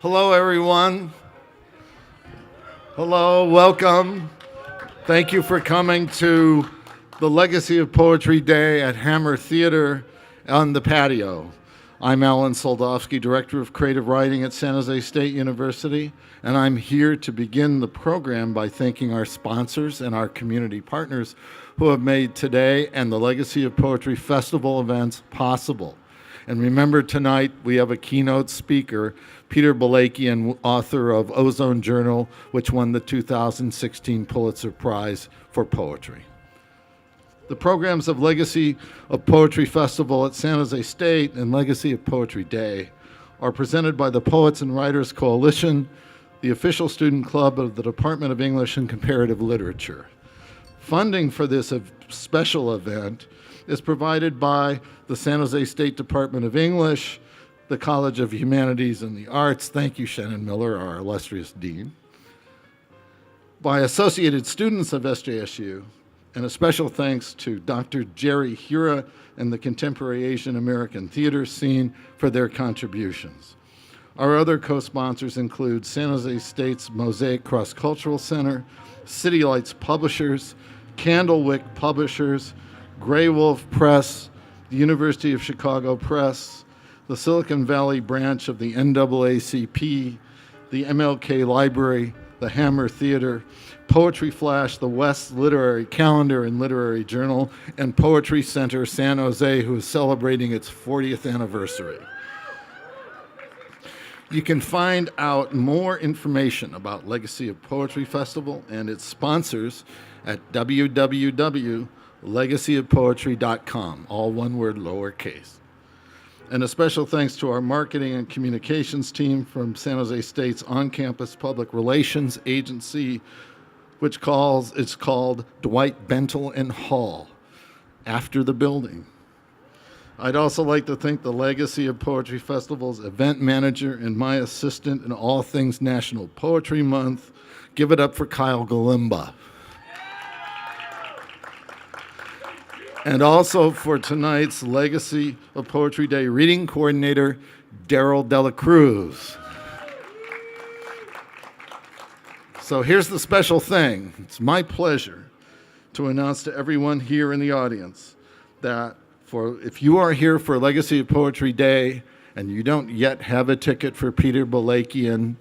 Hello, everyone. Hello, welcome. Thank you for coming to the Legacy of Poetry Day at Hammer Theater on the patio. I'm Alan Soldovsky, Director of Creative Writing at San Jose State University, and I'm here to begin the program by thanking our sponsors and our community partners who have made today and the Legacy of Poetry Festival events possible. And remember, tonight we have a keynote speaker, Peter Balakian, author of Ozone Journal, which won the 2016 Pulitzer Prize for Poetry. The programs of Legacy of Poetry Festival at San Jose State and Legacy of Poetry Day are presented by the Poets and Writers Coalition, the official student club of the Department of English and Comparative Literature. Funding for this special event is provided by the San Jose State Department of English, the College of Humanities and the Arts, thank you, Shannon Miller, our illustrious dean, by associated students of SJSU, and a special thanks to Dr. Jerry Hura and the contemporary Asian American theater scene for their contributions. Our other co-sponsors include San Jose State's Mosaic Cross-Cultural Center, City Lights Publishers, Candlewick Publishers, Grey Wolf Press, the University of Chicago Press, the Silicon Valley branch of the NAACP, the MLK Library, the Hammer Theater, Poetry Flash, the West Literary Calendar and Literary Journal, and Poetry Center San Jose, who is celebrating its 40th anniversary. You can find out more information about Legacy of Poetry Festival and its sponsors at www.legacyofpoetry.com, all one word, lowercase. And a special thanks to our marketing and communications team from San Jose State's on-campus public relations agency, which is called Dwight Bentel and Hall, after the building. I'd also like to thank the Legacy of Poetry Festival's event manager and my assistant in all things National Poetry Month. Give it up for Kyle Galimba. And also for tonight's Legacy of Poetry Day reading coordinator, Daryl Dela Cruz. So here's the special thing. It's my pleasure to announce to everyone here in the audience that if you are here for Legacy of Poetry Day and you don't yet have a ticket for Peter Balakian,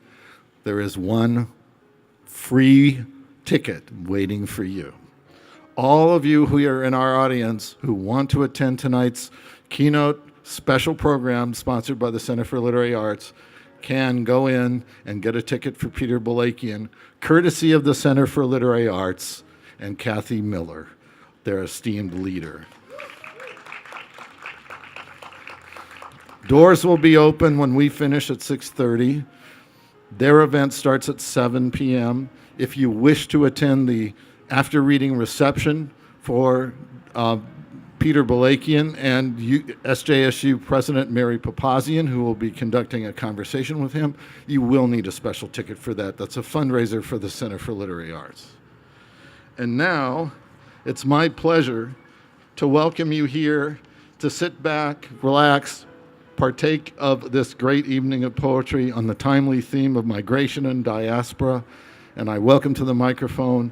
there is one free ticket waiting for you. All of you who are in our audience who want to attend tonight's keynote special program sponsored by the Center for Literary Arts can go in and get a ticket for Peter Balakian, courtesy of the Center for Literary Arts and Kathy Miller, their esteemed leader. Doors will be open when we finish at 6:30. Their event starts at 7 p.m. If you wish to attend the after reading reception for Peter Balakian and SJSU President Mary Papazian, who will be conducting a conversation with him, you will need a special ticket for that. That's a fundraiser for the Center for Literary Arts. And now, it's my pleasure to welcome you here to sit back, relax, partake of this great evening of poetry on the timely theme of migration and diaspora. And I welcome to the microphone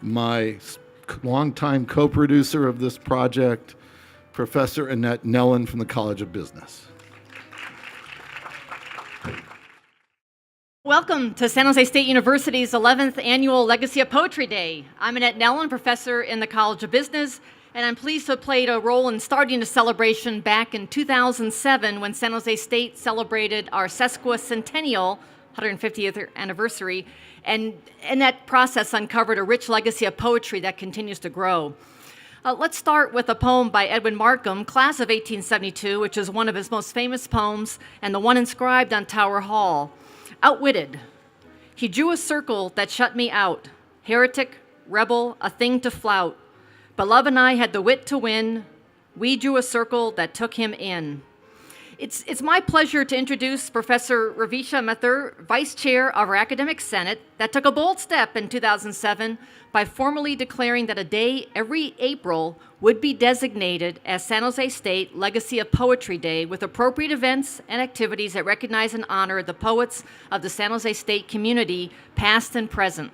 my longtime co-producer of this project, Professor Annette Nellen from the College of Business. Welcome to San Jose State University's 11th Annual Legacy of Poetry Day. I'm Annette Nellen, professor in the College of Business, and I'm pleased to have played a role in starting the celebration back in 2007 when San Jose State celebrated our sesquicentennial 150th anniversary, and in that process uncovered a rich legacy of poetry that continues to grow. Let's start with a poem by Edwin Markham, class of 1872, which is one of his most famous poems and the one inscribed on Tower Hall. Outwitted. He drew a circle that shut me out, heretic, rebel, a thing to flout. But love and I had the wit to win. We drew a circle that took him in. It's my pleasure to introduce Professor Ravisha Mathur, Vice Chair of our Academic Senate, that took a bold step in 2007 by formally declaring that a day every April would be designated as San Jose State Legacy of Poetry Day with appropriate events and activities that recognize and honor the poets of the San Jose State community, past and present.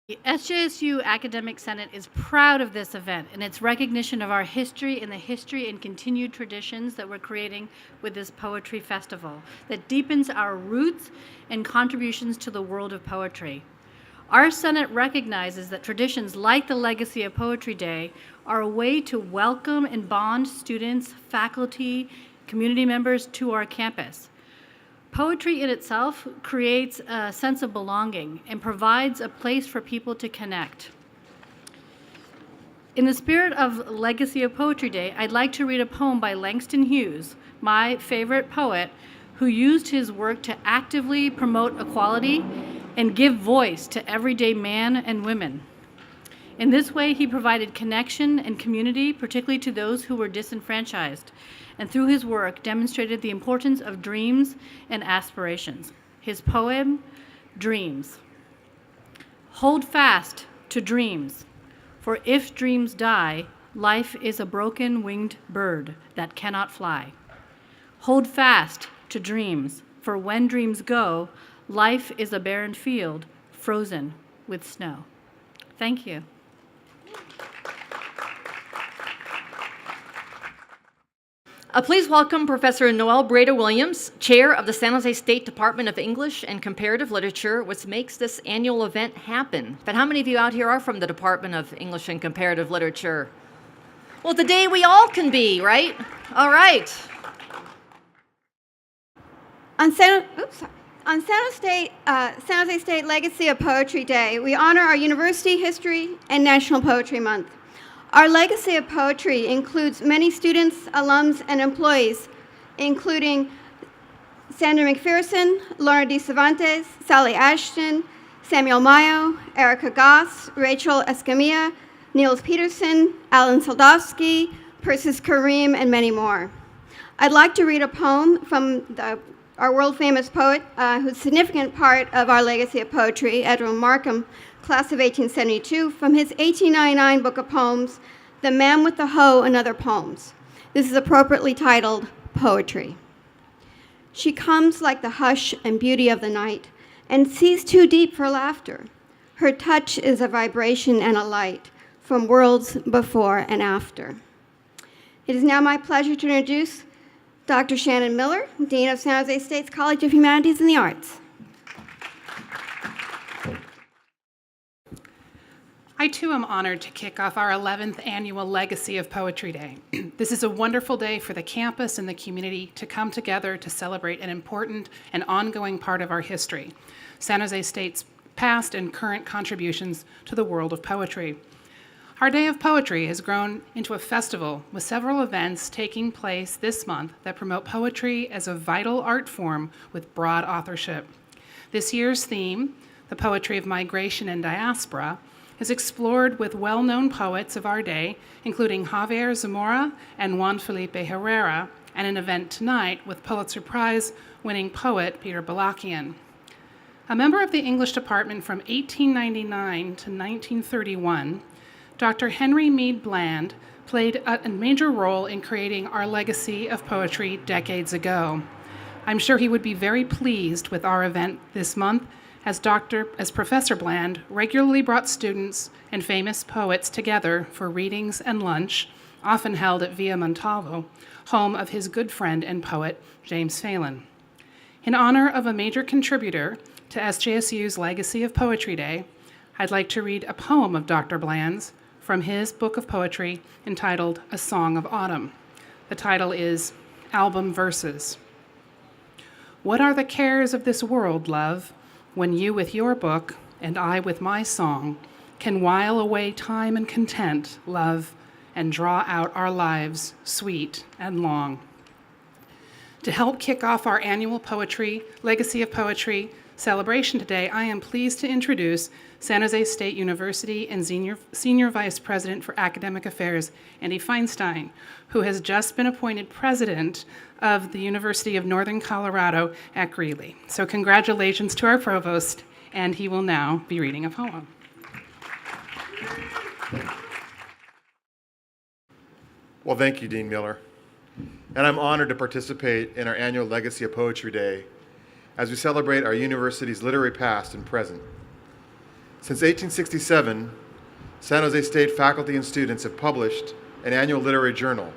The SJSU Academic Senate is proud of this event and its recognition of our history and the history and continued traditions that we're creating with this poetry festival that deepens our roots and contributions to the world of poetry. Our Senate recognizes that traditions like the Legacy of Poetry Day are a way to welcome and bond students, faculty, community members to our campus. Poetry in itself creates a sense of belonging and provides a place for people to connect. In the spirit of Legacy of Poetry Day, I'd like to read a poem by Langston Hughes, my favorite poet, who used his work to actively promote equality and give voice to everyday men and women. In this way, he provided connection and community, particularly to those who were disenfranchised, and through his work demonstrated the importance of dreams and aspirations. His poem, Dreams. Hold fast to dreams, for if dreams die, life is a broken winged bird that cannot fly. Hold fast to dreams, for when dreams go, life is a barren field frozen with snow. Thank you. Please welcome Professor Noel Breda Williams, Chair of the San Jose State Department of English and Comparative Literature, which makes this annual event happen. But how many of you out here are from the Department of English and Comparative Literature? Well, today we all can be, right? All right. On San Jose State Legacy of Poetry Day, we honor our university history and National Poetry Month. Our legacy of poetry includes many students, alums, and employees, including Sandra McPherson, Lorna D. Cervantes, Sally Ashton, Samuel Mayo, Erica Goss, Rachel Escamilla, Niels Peterson, Alan Soldovsky, Persis Karim, and many more. I'd like to read a poem from our world-famous poet, who's a significant part of our legacy of poetry, Edwin Markham, class of 1872, from his 1899 book of poems, The Man with the Hoe and Other Poems. This is appropriately titled Poetry. She comes like the hush and beauty of the night, and sees too deep for laughter. Her touch is a vibration and a light from worlds before and after. It is now my pleasure to introduce Dr. Shannon Miller, Dean of San Jose State's College of Humanities and the Arts. I too am honored to kick off our 11th annual Legacy of Poetry Day. This is a wonderful day for the campus and the community to come together to celebrate an important and ongoing part of our history, San Jose State's past and current contributions to the world of poetry. Our Day of Poetry has grown into a festival with several events taking place this month that promote poetry as a vital art form with broad authorship. This year's theme, the poetry of migration and diaspora, is explored with well-known poets of our day, including Javier Zamora and Juan Felipe Herrera, and an event tonight with Pulitzer Prize-winning poet Peter Balakian. A member of the English department from 1899 to 1931, Dr. Henry Mead Bland played a major role in creating our legacy of poetry decades ago. I'm sure he would be very pleased with our event this month, as Professor Bland regularly brought students and famous poets together for readings and lunch, often held at Via Montalvo, home of his good friend and poet, James Phelan. In honor of a major contributor to SJSU's Legacy of Poetry Day, I'd like to read a poem of Dr. Bland's from his book of poetry entitled A Song of Autumn. The title is Album Verses. What are the cares of this world, love, when you with your book and I with my song can while away time and content, love, and draw out our lives sweet and long. To help kick off our annual Legacy of Poetry celebration today, I am pleased to introduce San Jose State University and Senior Vice President for Academic Affairs, Andy Feinstein, who has just been appointed president of the University of Northern Colorado at Greeley. So congratulations to our provost, and he will now be reading a poem. Well, thank you, Dean Miller. And I'm honored to participate in our annual Legacy of Poetry Day as we celebrate our university's literary past and present. Since 1867, San Jose State faculty and students have published an annual literary journal.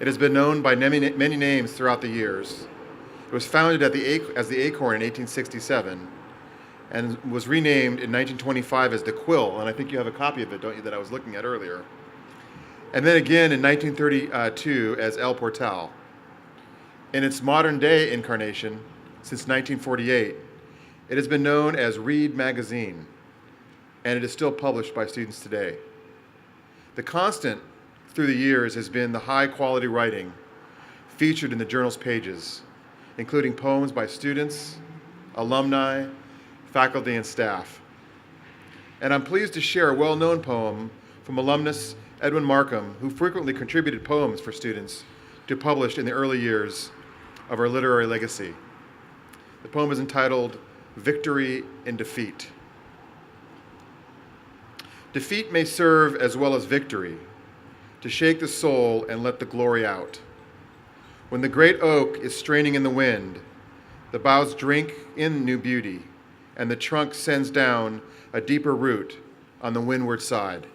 It has been known by many names throughout the years. It was founded as the Acorn in 1867 and was renamed in 1925 as the Quill, and I think you have a copy of it, don't you, that I was looking at earlier. And then again in 1932 as El Portal. In its modern day incarnation, since 1948, it has been known as Read Magazine, and it is still published by students today. The constant through the years has been the high-quality writing featured in the journal's pages, including poems by students, alumni, faculty, and staff. And I'm pleased to share a well-known poem from alumnus Edwin Markham, who frequently contributed poems for students to publish in the early years of our literary legacy. The poem is entitled Victory in Defeat. Defeat may serve as well as victory, to shake the soul and let the glory out. When the great oak is straining in the wind, the boughs drink in new beauty, and the trunk sends down a deeper root on the windward side.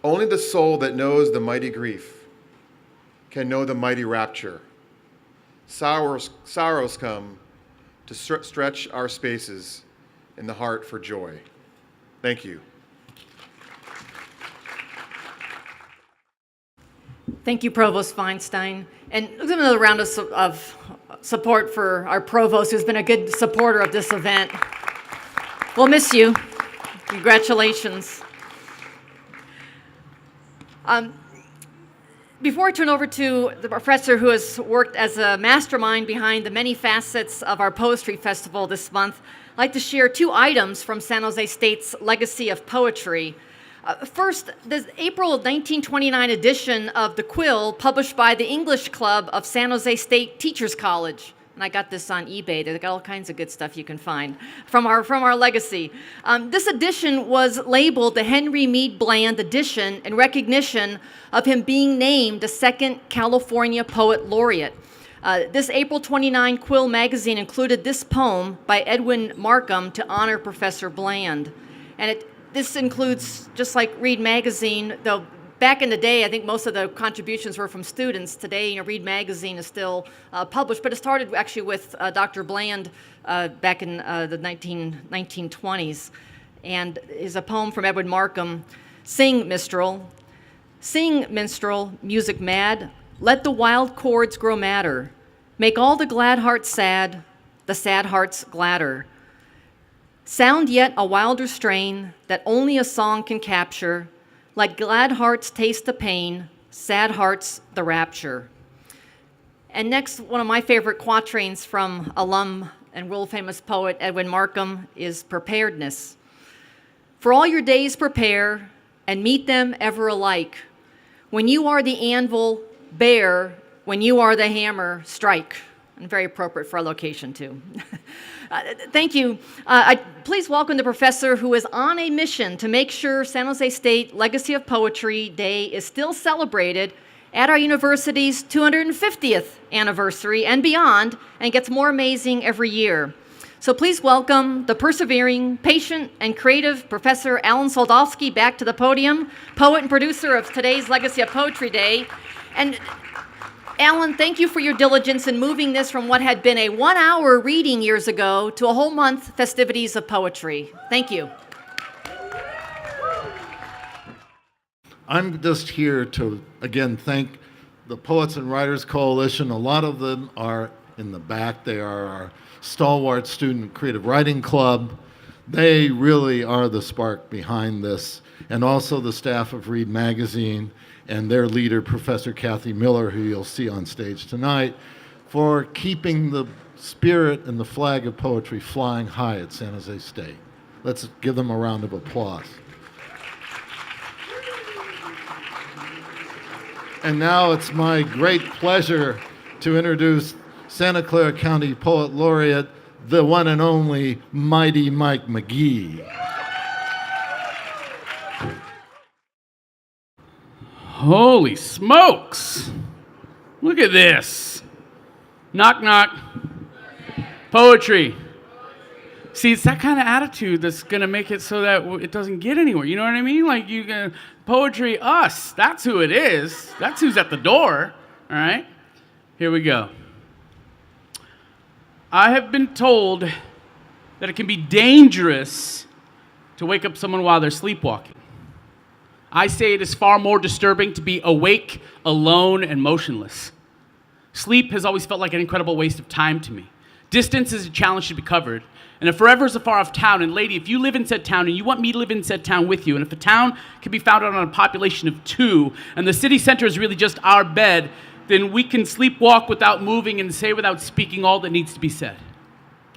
Only the soul that knows the mighty grief can know the mighty rapture. Sorrows come to stretch our spaces in the heart for joy. Thank you. Thank you, Provost Feinstein. And let's give another round of support for our provost, who's been a good supporter of this event. We'll miss you. Congratulations. Before I turn over to the professor who has worked as a mastermind behind the many facets of our Poetry Festival this month, I'd like to share two items from San Jose State's Legacy of Poetry. First, the April 1929 edition of The Quill, published by the English Club of San Jose State Teachers College. And I got this on eBay. They've got all kinds of good stuff you can find from our legacy. This edition was labeled the Henry Mead Bland edition in recognition of him being named the second California Poet Laureate. This April 29 Quill magazine included this poem by Edwin Markham to honor Professor Bland. And this includes, just like Read Magazine, though back in the day, I think most of the contributions were from students. Today, Read Magazine is still published, but it started actually with Dr. Bland back in the 1920s. And is a poem from Edwin Markham, Sing, Minstrel, music mad, let the wild chords grow madder, make all the glad hearts sad, the sad hearts gladder. Sound yet a wilder strain that only a song can capture, like glad hearts taste the pain, sad hearts the rapture. And next, one of my favorite quatrains from alum and world-famous poet Edwin Markham is Preparedness. For all your days prepare, and meet them ever alike. When you are the anvil, bear. When you are the hammer, strike. And very appropriate for our location, too. Thank you. Please welcome the professor who is on a mission to make sure San Jose State Legacy of Poetry Day is still celebrated at our university's 250th anniversary and beyond, and gets more amazing every year. So please welcome the persevering, patient, and creative Professor Alan Soldowski back to the podium, poet and producer of today's Legacy of Poetry Day. And Alan, thank you for your diligence in moving this from what had been a 1-hour reading years ago to a whole month festivities of poetry. Thank you. I'm just here to, again, thank the Poets and Writers Coalition. A lot of them are in the back. They are our stalwart student creative writing club. They really are the spark behind this. And also the staff of Read Magazine and their leader, Professor Kathy Miller, who you'll see on stage tonight, for keeping the spirit and the flag of poetry flying high at San Jose State. Let's give them a round of applause. And now it's my great pleasure to introduce Santa Clara County Poet Laureate, the one and only Mighty Mike McGee. Holy smokes! Look at this. Knock, knock. Poetry. See, it's that kind of attitude that's going to make it so that it doesn't get anywhere. You know what I mean? Like, you can, poetry, us. That's who it is. That's who's at the door. All right? Here we go. I have been told that it can be dangerous to wake up someone while they're sleepwalking. I say it is far more disturbing to be awake, alone, and motionless. Sleep has always felt like an incredible waste of time to me. Distance is a challenge to be covered. And if forever is a far off town, and lady, if you live in said town and you want me to live in said town with you, and if a town can be founded on a population of 2, and the city center is really just our bed, then we can sleepwalk without moving and say without speaking all that needs to be said.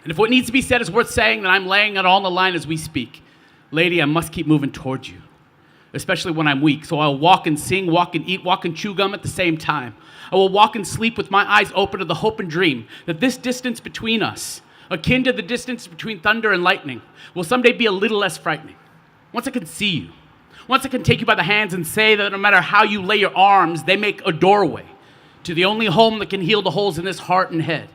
And if what needs to be said is worth saying, then I'm laying it all on the line as we speak. Lady, I must keep moving towards you, especially when I'm weak. So I'll walk and sing, walk and eat, walk and chew gum at the same time. I will walk and sleep with my eyes open to the hope and dream that this distance between us, akin to the distance between thunder and lightning, will someday be a little less frightening. Once I can see you, once I can take you by the hands and say that no matter how you lay your arms, they make a doorway to the only home that can heal the holes in this heart and head.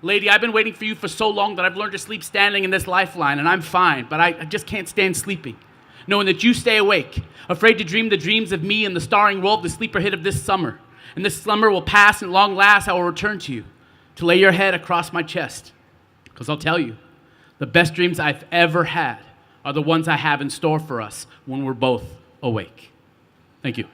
Lady, I've been waiting for you for so long that I've learned to sleep standing in this lifeline, and I'm fine, but I just can't stand sleeping, knowing that you stay awake, afraid to dream the dreams of me and the starring role of the sleeper hit of this summer. And this slumber will pass, and at long last I will return to you, to lay your head across my chest. Because I'll tell you, the best dreams I've ever had are the ones I have in store for us when we're both awake. Thank you.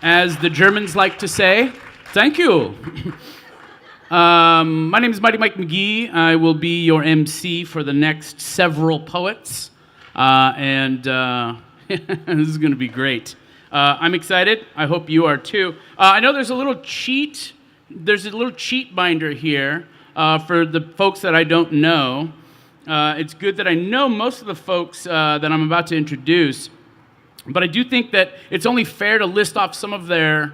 As the Germans like to say, thank you. My name is Mighty Mike McGee. I will be your MC for the next several poets. This is going to be great. I'm excited. I hope you are too. I know there's a little cheat. There's a little cheat binder here for the folks that I don't know. It's good that I know most of the folks that I'm about to introduce, but I do think that it's only fair to list off some of their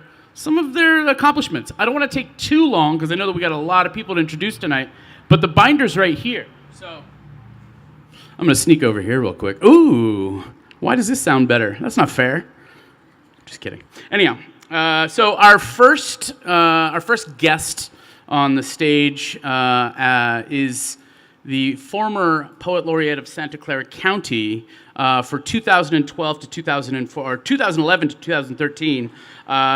accomplishments. I don't want to take too long because I know that we got a lot of people to introduce tonight, but the binder's right here. So I'm going to sneak over here real quick. Ooh, why does this sound better? That's not fair. Just kidding. Anyhow, so our first guest on the stage is the former Poet Laureate of Santa Clara County for 2012 to 2004, or 2011 to 2013.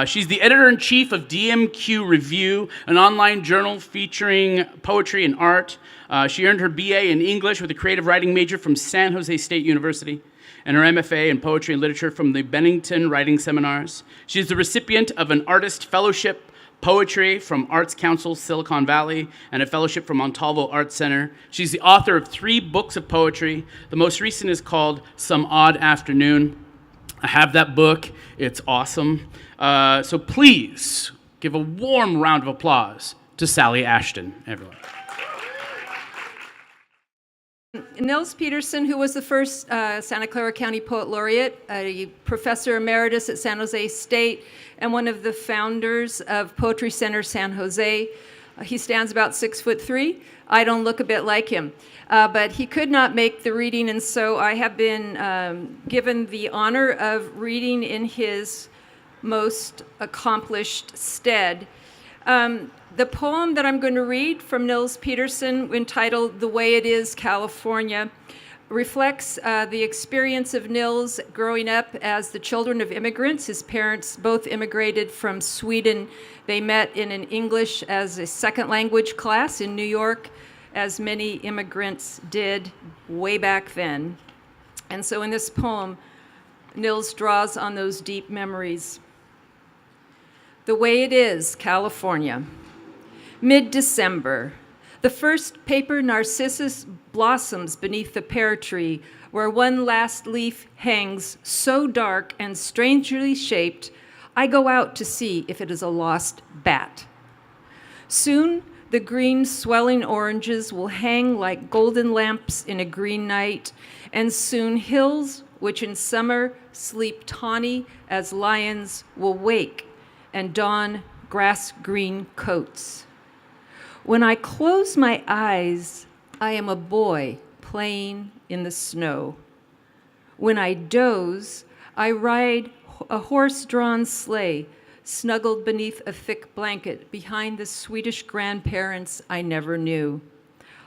She's the editor-in-chief of DMQ Review, an online journal featuring poetry and art. She earned her BA in English with a creative writing major from San Jose State University, and her MFA in Poetry and Literature from the Bennington Writing Seminars. She is the recipient of an Artist Fellowship Poetry from Arts Council Silicon Valley and a fellowship from Montalvo Arts Center. She's the author of 3 books of poetry. The most recent is called Some Odd Afternoon. I have that book. It's awesome. So please give a warm round of applause to Sally Ashton, everyone. Nils Peterson, who was the first Santa Clara County Poet Laureate, a professor emeritus at San Jose State, and one of the founders of Poetry Center San Jose. He stands about 6'3". I don't look a bit like him, but he could not make the reading, and so I have been given the honor of reading in his most accomplished stead. The poem that I'm going to read from Nils Peterson, entitled The Way It Is, California, reflects the experience of Nils growing up as the children of immigrants. His parents both immigrated from Sweden. They met in an English as a second language class in New York, as many immigrants did way back then. And so in this poem, Nils draws on those deep memories. The Way It Is, California. Mid-December, the first paper narcissus blossoms beneath the pear tree, where one last leaf hangs so dark and strangely shaped, I go out to see if it is a lost bat. Soon, the green swelling oranges will hang like golden lamps in a green night, and soon hills, which in summer sleep tawny as lions, will wake and don grass-green coats. When I close my eyes, I am a boy playing in the snow. When I doze, I ride a horse-drawn sleigh, snuggled beneath a thick blanket behind the Swedish grandparents I never knew.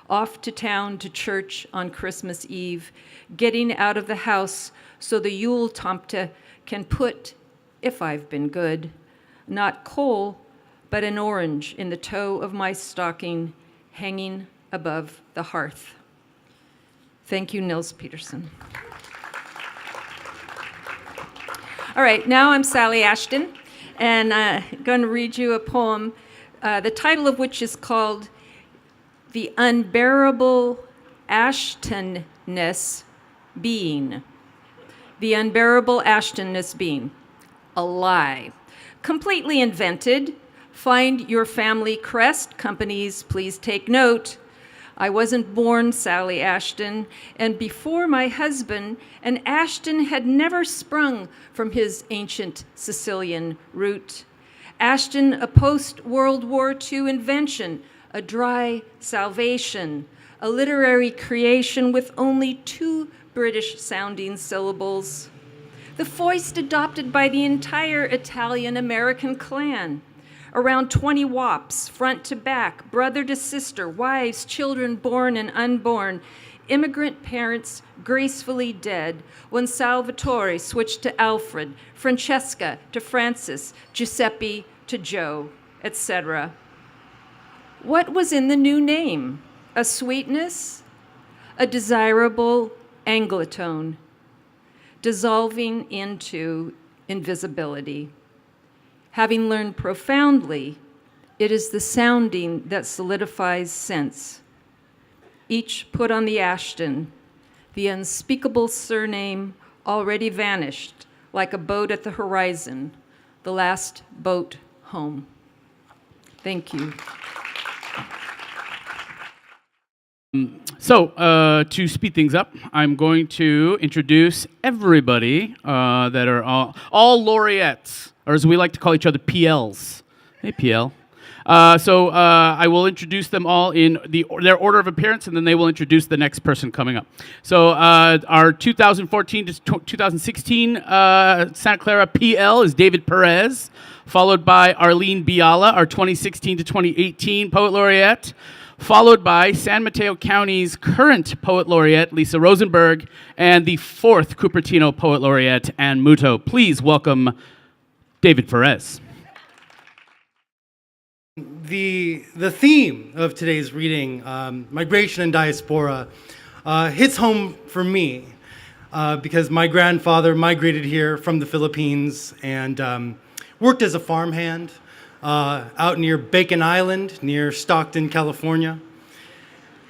Off to town to church on Christmas Eve, getting out of the house so the Yule tomte can put, if I've been good, not coal, but an orange in the toe of my stocking, hanging above the hearth. Thank you, Nils Peterson. All right, now I'm Sally Ashton, and I'm going to read you a poem, the title of which is called The Unbearable Ashtonness Being. The Unbearable Ashtonness Being. A lie. Completely invented. Find your family crest, companies, please take note. I wasn't born Sally Ashton, and before my husband, an Ashton had never sprung from his ancient Sicilian root. Ashton, a post-World War II invention, a dry salvation, a literary creation with only 2 British-sounding syllables. The foist adopted by the entire Italian-American clan. Around 20 wops, front to back, brother to sister, wives, children born and unborn, immigrant parents gracefully dead, when Salvatore switched to Alfred, Francesca to Francis, Giuseppe to Joe, etc. What was in the new name? A sweetness? A desirable angletone, dissolving into invisibility. Having learned profoundly, it is the sounding that solidifies sense. Each put on the Ashton, the unspeakable surname already vanished like a boat at the horizon, the last boat home. Thank you. So, to speed things up, I'm going to introduce everybody that are all laureates, or as we like to call each other, PLs. Hey, PL. I will introduce them all in their order of appearance, and then they will introduce the next person coming up. So, our 2014 to 2016 Santa Clara PL is David Perez, followed by Arlene Biala, our 2016 to 2018 Poet Laureate, followed by San Mateo County's current Poet Laureate, Lisa Rosenberg, and the 4th Cupertino Poet Laureate, Ann Muto. Please welcome David Perez. The theme of today's reading, migration and diaspora, hits home for me because my grandfather migrated here from the Philippines and worked as a farmhand out near Bacon Island, near Stockton, California.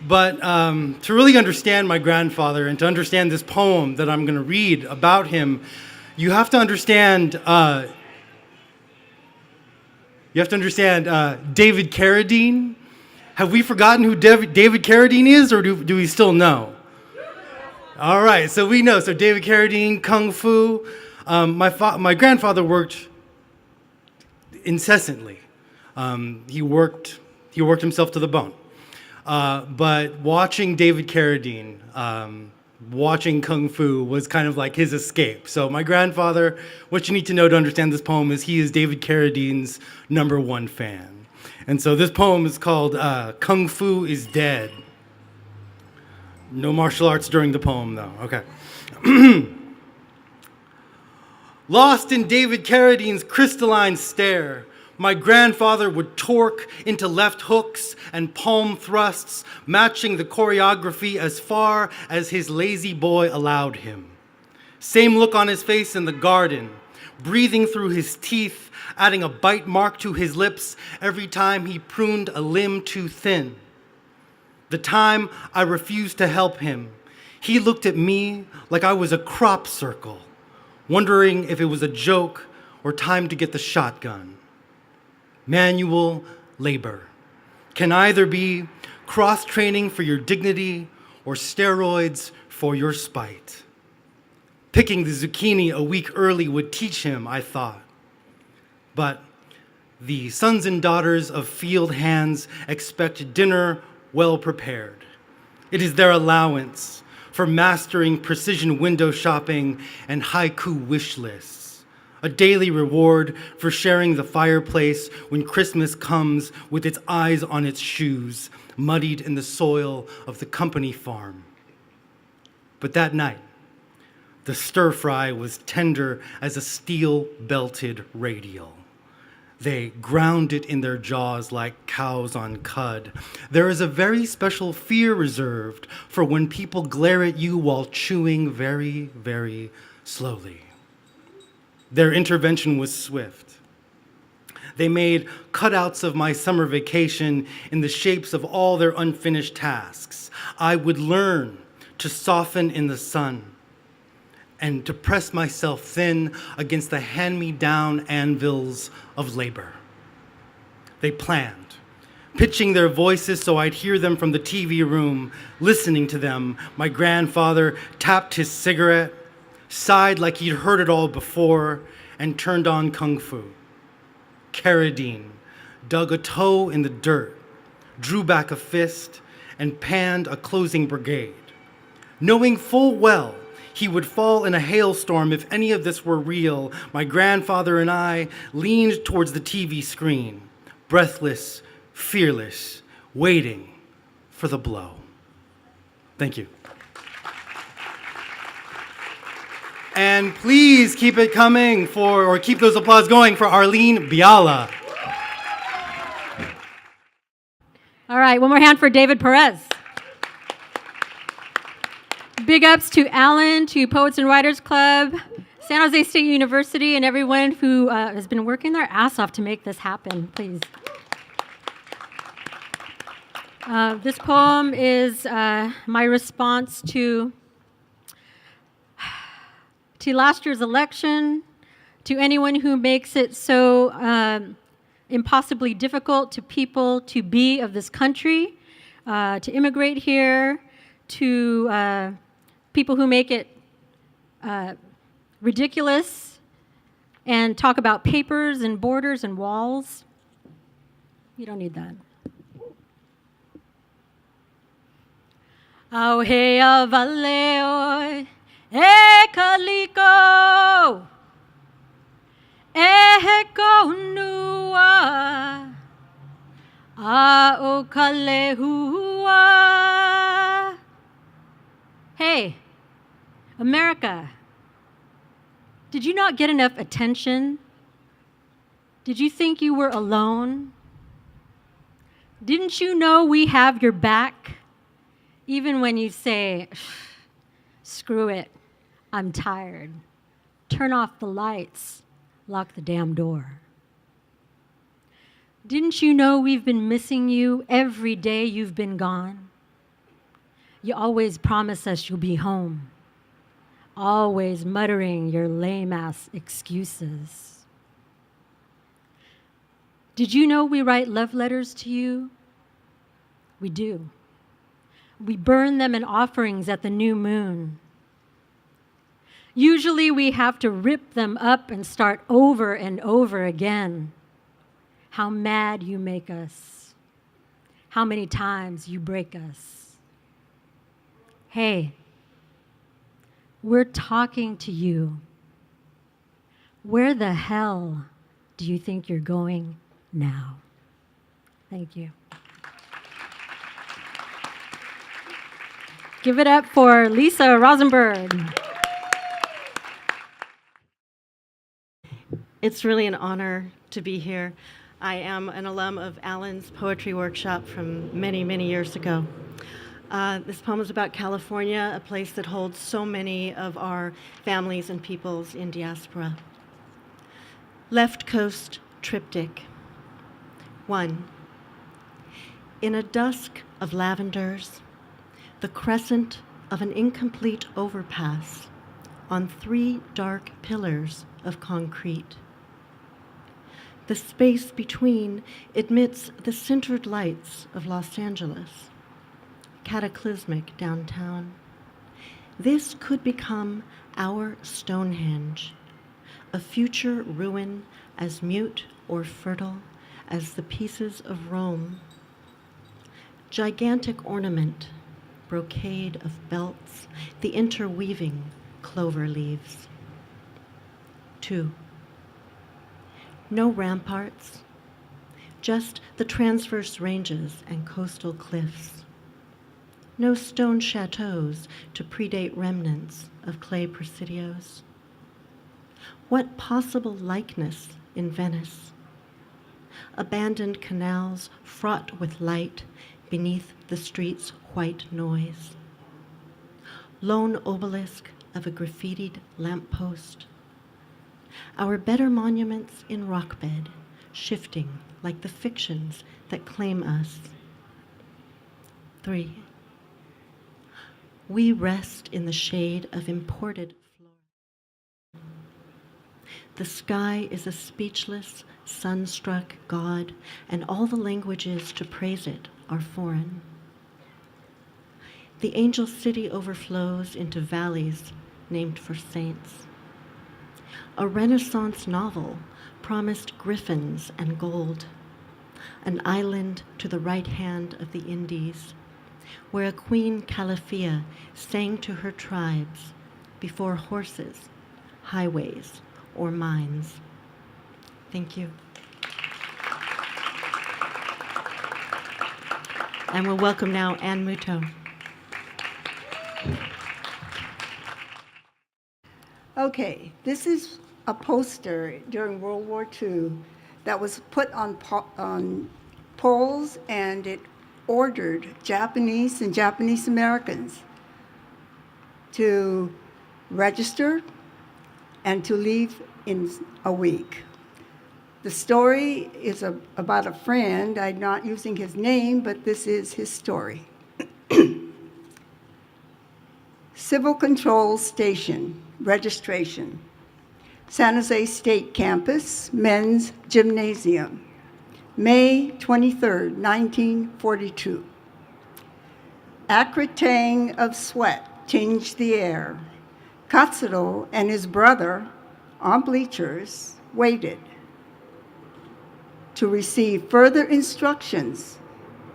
But to really understand my grandfather and to understand this poem that I'm going to read about him, you have to understand David Carradine. Have we forgotten who David Carradine is, or do we still know? All right, so we know. So David Carradine, Kung Fu. My grandfather worked incessantly. He worked himself to the bone. But watching David Carradine, watching Kung Fu was kind of like his escape. So my grandfather, what you need to know to understand this poem is he is David Carradine's #1 fan. And so this poem is called Kung Fu is Dead. No martial arts during the poem, though. Okay. Lost in David Carradine's crystalline stare, my grandfather would torque into left hooks and palm thrusts, matching the choreography as far as his lazy boy allowed him. Same look on his face in the garden, breathing through his teeth, adding a bite mark to his lips every time he pruned a limb too thin. The time I refused to help him, he looked at me like I was a crop circle, wondering if it was a joke or time to get the shotgun. Manual labor can either be cross-training for your dignity or steroids for your spite. Picking the zucchini a week early would teach him, I thought. But the sons and daughters of field hands expect dinner well prepared. It is their allowance for mastering precision window shopping and haiku wish lists, a daily reward for sharing the fireplace when Christmas comes with its eyes on its shoes, muddied in the soil of the company farm. But that night, the stir-fry was tender as a steel-belted radial. They ground it in their jaws like cows on cud. There is a very special fear reserved for when people glare at you while chewing very, very slowly. Their intervention was swift. They made cutouts of my summer vacation in the shapes of all their unfinished tasks. I would learn to soften in the sun and to press myself thin against the hand-me-down anvils of labor. They planned, pitching their voices so I'd hear them from the TV room, listening to them. My grandfather tapped his cigarette, sighed like he'd heard it all before, and turned on kung fu. Carradine dug a toe in the dirt, drew back a fist, and panned a closing brigade. Knowing full well he would fall in a hailstorm if any of this were real, my grandfather and I leaned towards the TV screen, breathless, fearless, waiting for the blow. Thank you. And please keep it coming or keep those applause going for Arlene Biala. All right, one more hand for David Perez. Big ups to Alan, to Poets and Writers Club, San Jose State University, and everyone who has been working their ass off to make this happen, please. This poem is my response to last year's election, to anyone who makes it so impossibly difficult to people to be of this country, to immigrate here, to people who make it ridiculous and talk about papers and borders and walls. You don't need that. Auhea valeo e kaliko e konua a o kalehua. Hey, America, did you not get enough attention? Did you think you were alone? Didn't you know we have your back? Even when you say, screw it, I'm tired. Turn off the lights, lock the damn door. Didn't you know we've been missing you every day you've been gone? You always promise us you'll be home, always muttering your lame-ass excuses. Did you know we write love letters to you? We do. We burn them in offerings at the new moon. Usually we have to rip them up and start over and over again. How mad you make us. How many times you break us. Hey, we're talking to you. Where the hell do you think you're going now? Thank you. Give it up for Lisa Rosenberg. It's really an honor to be here. I am an alum of Alan's poetry workshop from many, many years ago. This poem is about California, a place that holds so many of our families and peoples in diaspora. Left Coast Triptych. 1. In a dusk of lavenders, the crescent of an incomplete overpass on 3 dark pillars of concrete. The space between admits the centered lights of Los Angeles, cataclysmic downtown. This could become our Stonehenge, a future ruin as mute or fertile as the pieces of Rome. Gigantic ornament, brocade of belts, the interweaving clover leaves. 2. No ramparts, just the transverse ranges and coastal cliffs. No stone chateaus to predate remnants of clay presidios. What possible likeness in Venice? Abandoned canals fraught with light beneath the street's white noise. Lone obelisk of a graffitied lamppost. Our better monuments in rockbed, shifting like the fictions that claim us. 3. We rest in the shade of imported flora. The sky is a speechless, sun-struck God, and all the languages to praise it are foreign. The angel city overflows into valleys named for saints. A Renaissance novel promised griffins and gold, an island to the right hand of the Indies, where a Queen Calafia sang to her tribes before horses, highways, or mines. Thank you. And we'll welcome now Ann Muto. Okay, this is a poster during World War II that was put on poles, and it ordered Japanese and Japanese Americans to register and to leave in a week. The story is about a friend. I'm not using his name, but this is his story. Civil Control Station, registration. San Jose State Campus, Men's Gymnasium, May 23, 1942. Acrid tang of sweat tinged the air. Katsuro and his brother, on bleachers, waited to receive further instructions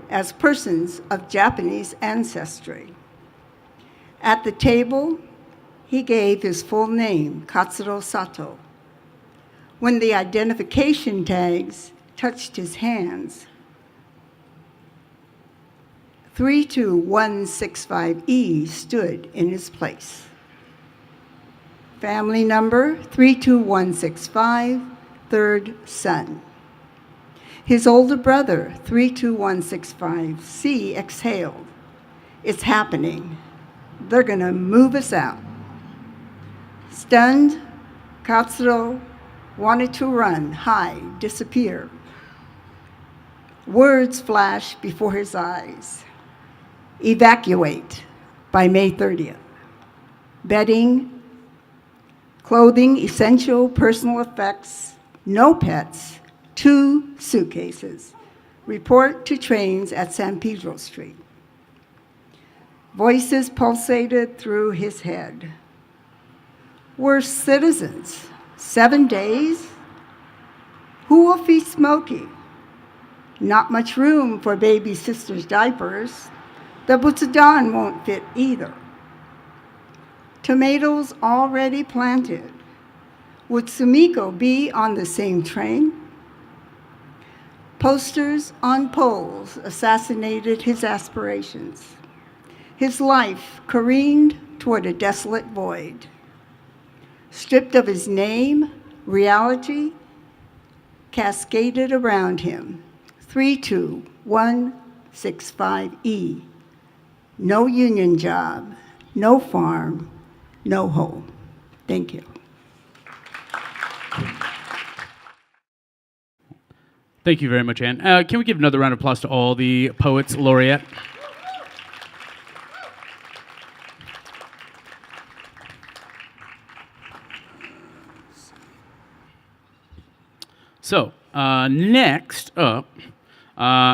as persons of Japanese ancestry. At the table, he gave his full name, Katsuro Sato. When the identification tags touched his hands, 32165E stood in his place. Family number 32165, third son. His older brother, 32165C, exhaled. It's happening. They're gonna move us out. Stunned, Katsuro wanted to run, hide, disappear. Words flashed before his eyes. Evacuate by May 30th. Bedding, clothing, essential personal effects, no pets, 2 suitcases. Report to trains at San Pedro Street. Voices pulsated through his head. We're citizens. 7 days? Who will feed Smokey? Not much room for baby sister's diapers. The butsudan won't fit either. Tomatoes already planted. Would Sumiko be on the same train? Posters on poles assassinated his aspirations. His life careened toward a desolate void. Stripped of his name, reality cascaded around him. 32165E. No union job, no farm, no home. Thank you. Thank you very much, Anne. Can we give another round of applause to all the poets laureate? So, next up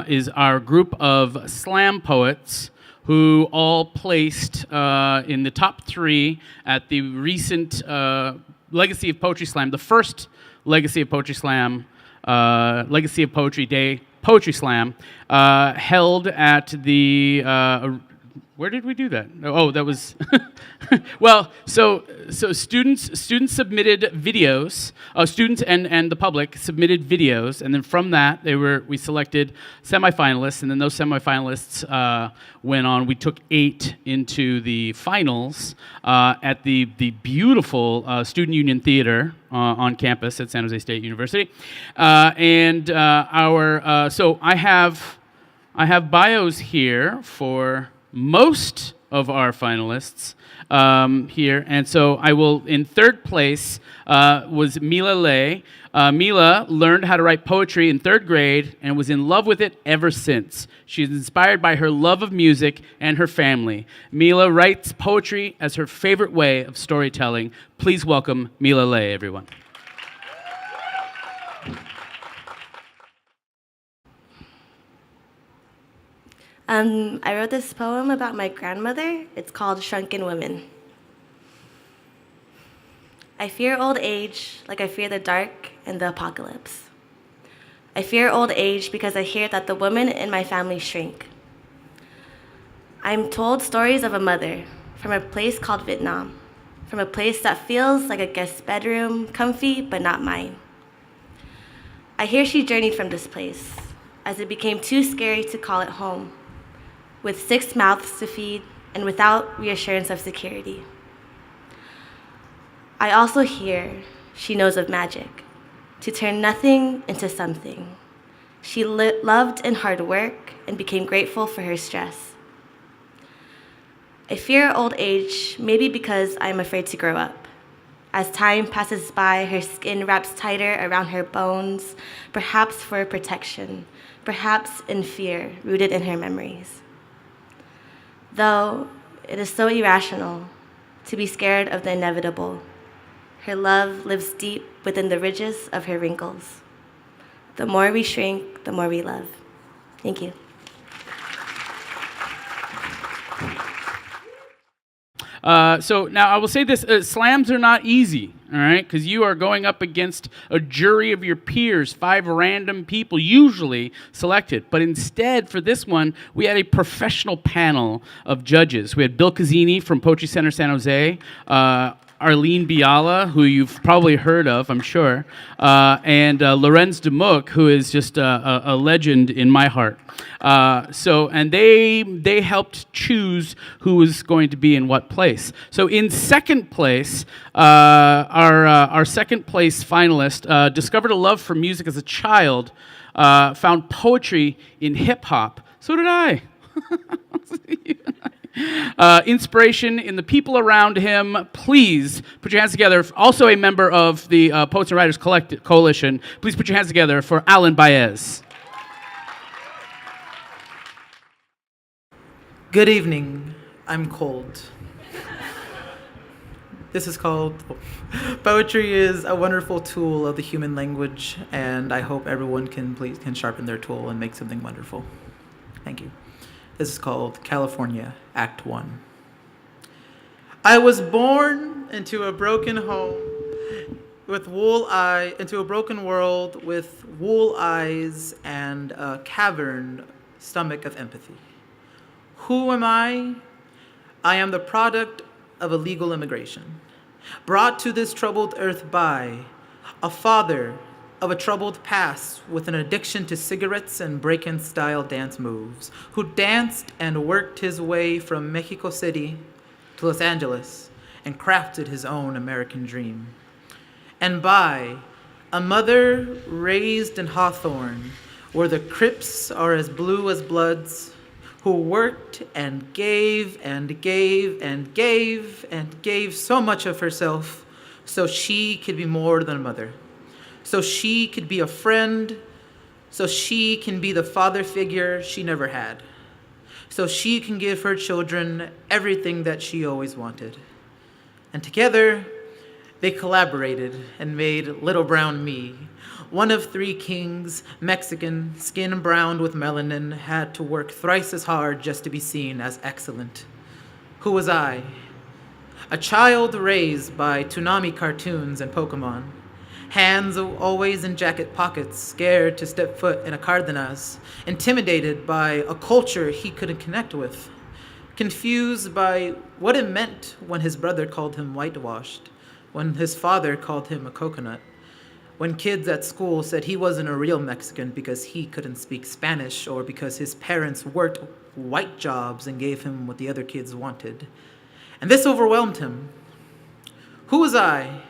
is our group of slam poets who all placed in the top 3 at the recent Legacy of Poetry Slam, the first Legacy of Poetry Slam, Legacy of Poetry Day Poetry Slam, held at the where did we do that? Oh, that was well. So students submitted videos. Students and the public submitted videos, and then from that we selected semifinalists, and then those semifinalists went on. We took 8 into the finals at the beautiful Student Union Theater on campus at San Jose State University, and so I have bios here for most of our finalists here, and so I will, in third place was Mila Lay. Mila learned how to write poetry in 3rd grade and was in love with it ever since. She's inspired by her love of music and her family. Mila writes poetry as her favorite way of storytelling. Please welcome Mila Lay, everyone. I wrote this poem about my grandmother. It's called Shrunken Women. I fear old age like I fear the dark and the apocalypse. I fear old age because I hear that the women in my family shrink. I'm told stories of a mother from a place called Vietnam, from a place that feels like a guest bedroom, comfy but not mine. I hear she journeyed from this place as it became too scary to call it home, with 6 mouths to feed and without reassurance of security. I also hear she knows of magic, to turn nothing into something. She loved in hard work and became grateful for her stress. I fear old age, maybe because I'm afraid to grow up. As time passes by, her skin wraps tighter around her bones, perhaps for protection, perhaps in fear rooted in her memories. Though it is so irrational to be scared of the inevitable, her love lives deep within the ridges of her wrinkles. The more we shrink, the more we love. Thank you. So now I will say this, slams are not easy, all right? Because you are going up against a jury of your peers, 5 random people, usually selected. But instead, for this one, we had a professional panel of judges. We had Bill Cazzini from Poetry Center San Jose, Arlene Biala, who you've probably heard of, I'm sure, and Lorenz Demuck, who is just a legend in my heart. And they helped choose who was going to be in what place. So in second place, our second place finalist discovered a love for music as a child, found poetry in hip hop. So did I. Inspiration in the people around him. Please put your hands together. Also a member of the Poets and Writers Coalition. Please put your hands together for Alan Baez. Good evening. I'm cold. This is called Poetry is a wonderful tool of the human language, and I hope everyone can sharpen their tool and make something wonderful. Thank you. This is called California, Act 1. I was born into a broken home with into a broken world with wool eyes and a cavern stomach of empathy. Who am I? I am the product of illegal immigration, brought to this troubled earth by a father of a troubled past with an addiction to cigarettes and break-in style dance moves, who danced and worked his way from Mexico City to Los Angeles and crafted his own American dream. And by a mother raised in Hawthorne, where the Crips are as blue as Bloods, who worked and gave and gave and gave and gave so much of herself so she could be more than a mother, so she could be a friend, so she can be the father figure she never had, so she can give her children everything that she always wanted. And together, They collaborated and made Little Brown Me. One of three kings, Mexican, skin browned with melanin, had to work thrice as hard just to be seen as excellent. Who was I? A child raised by Toonami cartoons and Pokemon. Hands always in jacket pockets, scared to step foot in a Cardenas, intimidated by a culture he couldn't connect with, confused by what it meant when his brother called him whitewashed, when his father called him a coconut, when kids at school said he wasn't a real Mexican because he couldn't speak Spanish or because his parents worked white jobs and gave him what the other kids wanted. And this overwhelmed him. Who was I?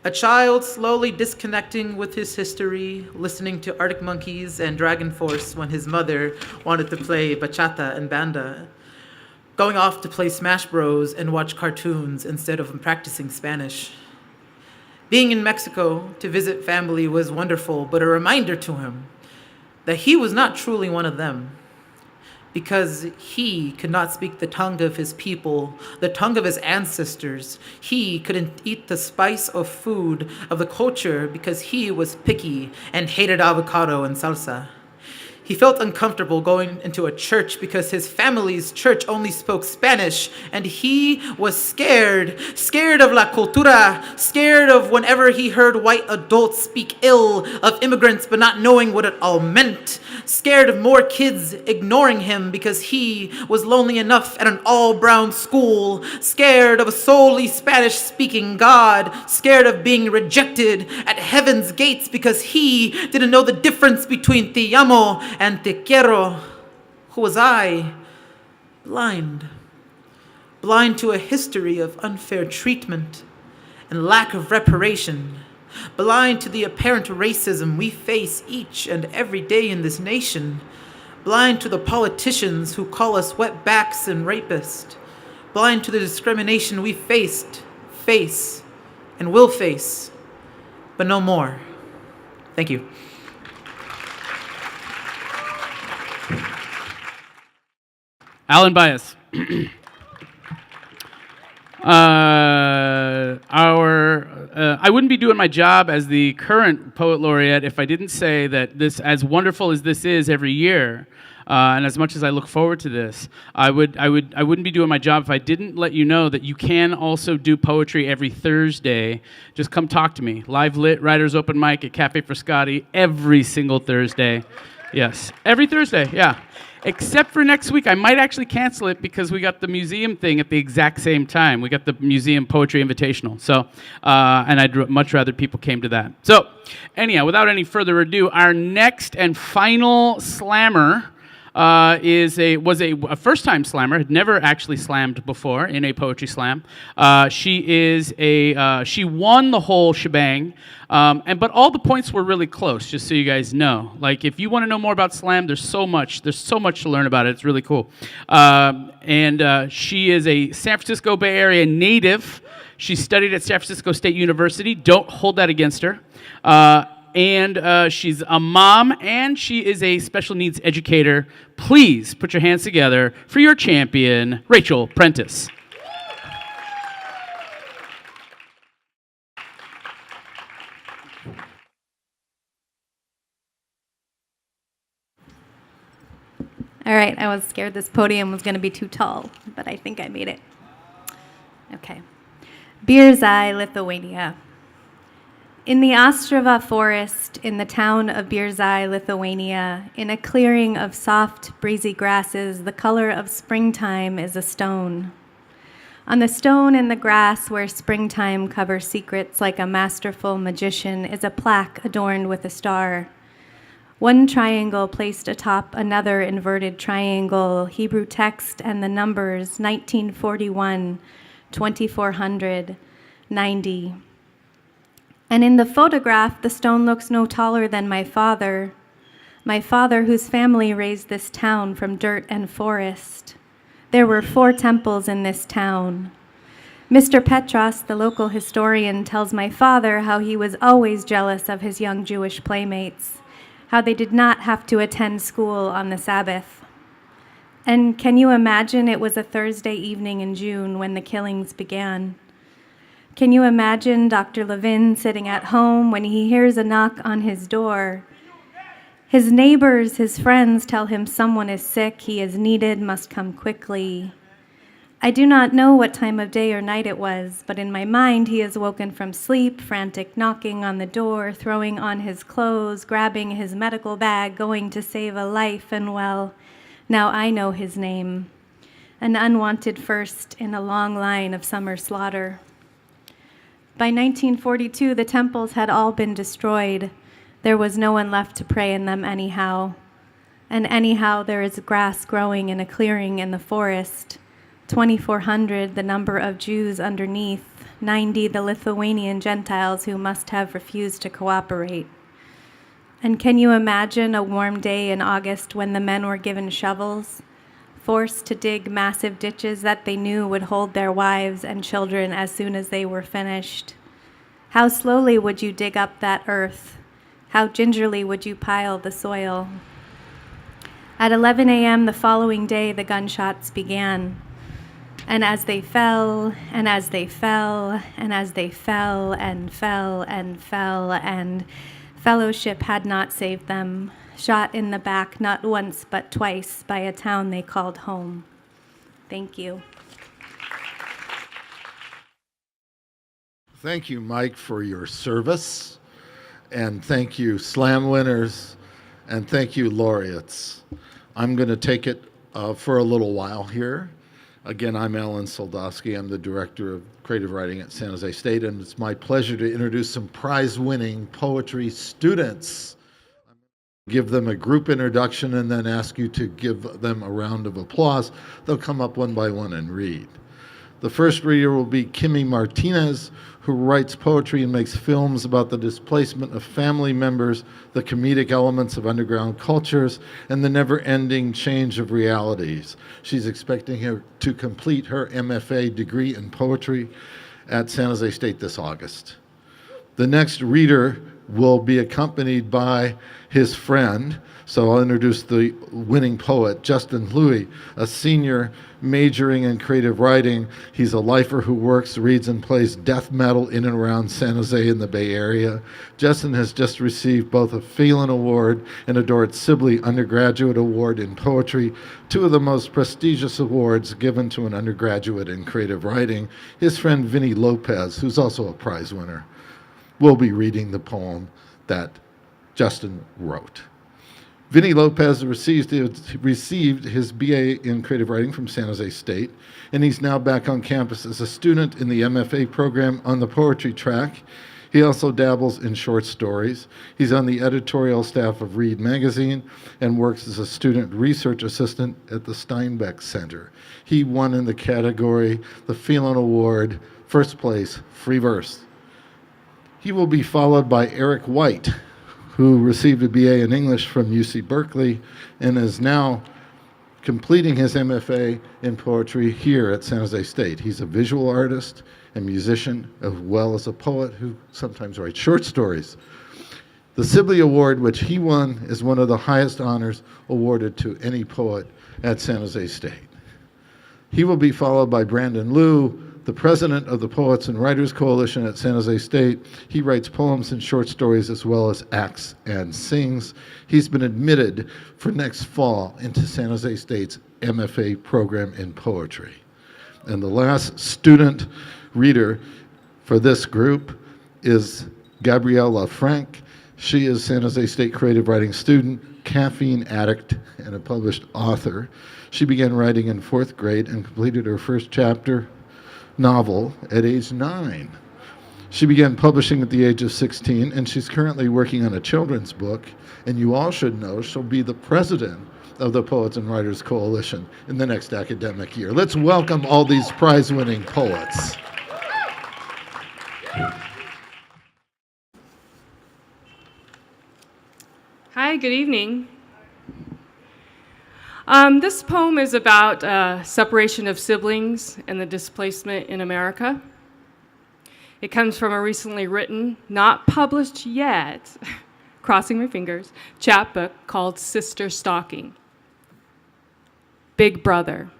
A child slowly disconnecting with his history, listening to Arctic Monkeys and Dragon Force when his mother wanted to play bachata and banda, going off to play Smash Bros and watch cartoons instead of practicing Spanish. Being in Mexico to visit family was wonderful, but a reminder to him that he was not truly one of them, because he could not speak the tongue of his people, the tongue of his ancestors. He couldn't eat the spice of food of the culture because he was picky and hated avocado and salsa. He felt uncomfortable going into a church because his family's church only spoke Spanish, and he was scared of la cultura, scared of whenever he heard white adults speak ill of immigrants but not knowing what it all meant, scared of more kids ignoring him because he was lonely enough at an all-brown school, scared of a solely Spanish-speaking God, scared of being rejected at heaven's gates because he didn't know the difference between te amo and te quiero. Who was I? Blind. Blind to a history of unfair treatment and lack of reparation. Blind to the apparent racism we face each and every day in this nation. Blind to the politicians who call us wetbacks and rapists. Blind to the discrimination we faced, face, and will face, but no more. Thank you. Alan Bias. I wouldn't be doing my job as the current poet laureate if I didn't say that this, as wonderful as this is every year, and as much as I look forward to this, I wouldn't be doing my job if I didn't let you know that you can also do poetry every Thursday. Just come talk to me. Live lit writers open mic at Cafe Frascati every single Thursday. Yes, every Thursday. Yeah. Except for next week, I might actually cancel it because we got the museum thing at the exact same time. We got the museum poetry invitational. So, and I'd much rather people came to that. So, anyhow, without any further ado, our next and final slammer was a first-time slammer. Had never actually slammed before in a poetry slam. She won the whole shebang. But all the points were really close, just so you guys know. Like, if you want to know more about slam, there's so much to learn about it. It's really cool. She is a San Francisco Bay Area native. She studied at San Francisco State University. Don't hold that against her. She's a mom, and she is a special needs educator. Please put your hands together for your champion, Rachel Prentice. All right, I was scared this podium was going to be too tall, but I think I made it. Okay. Birzai, Lithuania. In the Ostrava forest, in the town of Birzai, Lithuania, in a clearing of soft, breezy grasses, the color of springtime is a stone. On the stone in the grass where springtime covers secrets like a masterful magician is a plaque adorned with a star. One triangle placed atop another inverted triangle, Hebrew text and the numbers 1941, 2400, 90. And in the photograph, the stone looks no taller than my father whose family raised this town from dirt and forest. There were 4 temples in this town. Mr. Petros, the local historian, tells my father how he was always jealous of his young Jewish playmates, how they did not have to attend school on the Sabbath. And can you imagine it was a Thursday evening in June when the killings began? Can you imagine Dr. Levin sitting at home when he hears a knock on his door? His neighbors, his friends tell him someone is sick, he is needed, must come quickly. I do not know what time of day or night it was, but in my mind he is woken from sleep, frantic knocking on the door, throwing on his clothes, grabbing his medical bag, going to save a life, and well, now I know his name. An unwanted first in a long line of summer slaughter. By 1942, the temples had all been destroyed. There was no one left to pray in them anyhow. And anyhow, there is grass growing in a clearing in the forest. 2,400, the number of Jews underneath, 90, the Lithuanian Gentiles who must have refused to cooperate. And can you imagine a warm day in August when the men were given shovels, forced to dig massive ditches that they knew would hold their wives and children as soon as they were finished? How slowly would you dig up that earth? How gingerly would you pile the soil? At 11 a.m. the following day, the gunshots began. And as they fell, and as they fell, and as they fell, and fell, and fell, and fellowship had not saved them, shot in the back not once but twice by a town they called home. Thank you. Thank you, Mike, for your service. And thank you, slam winners. And thank you, laureates. I'm going to take it for a little while here. Again, I'm Alan Soldowski. I'm the Director of Creative Writing at San Jose State, and it's my pleasure to introduce some prize-winning poetry students. Give them a group introduction and then ask you to give them a round of applause. They'll come up one by one and read. The first reader will be Kimmy Martinez, who writes poetry and makes films about the displacement of family members, the comedic elements of underground cultures, and the never-ending change of realities. She's expecting her to complete her MFA degree in poetry at San Jose State this August. The next reader will be accompanied by his friend. So I'll introduce the winning poet, Justin Louis, a senior majoring in creative writing. He's a lifer who works, reads, and plays death metal in and around San Jose in the Bay Area. Justin has just received both a Phelan Award and a Dorrit Sibley Undergraduate Award in Poetry, two of the most prestigious awards given to an undergraduate in creative writing. His friend Vinny Lopez, who's also a prize winner, will be reading the poem that Justin wrote. Vinny Lopez received his BA in creative writing from San Jose State, and he's now back on campus as a student in the MFA program on the poetry track. He also dabbles in short stories. He's on the editorial staff of Read Magazine and works as a student research assistant at the Steinbeck Center. He won in the category, the Phelan Award, first place, free verse. He will be followed by Eric White, who received a BA in English from UC Berkeley and is now completing his MFA in poetry here at San Jose State. He's a visual artist and musician, as well as a poet who sometimes writes short stories. The Sibley Award, which he won, is one of the highest honors awarded to any poet at San Jose State. He will be followed by Brandon Liu, the president of the Poets and Writers Coalition at San Jose State. He writes poems and short stories as well as acts and sings. He's been admitted for next fall into San Jose State's MFA program in poetry. And the last student reader for this group is Gabriella Frank. She is San Jose State creative writing student, caffeine addict, and a published author. She began writing in 4th grade and completed her first chapter novel at age 9. She began publishing at the age of 16, and she's currently working on a children's book. And you all should know she'll be the president of the Poets and Writers Coalition in the next academic year. Let's welcome all these prize-winning poets. Hi, good evening. This poem is about separation of siblings and the displacement in America. It comes from a recently written, not published yet, crossing my fingers, chapbook called Sister Stalking. Big Brother.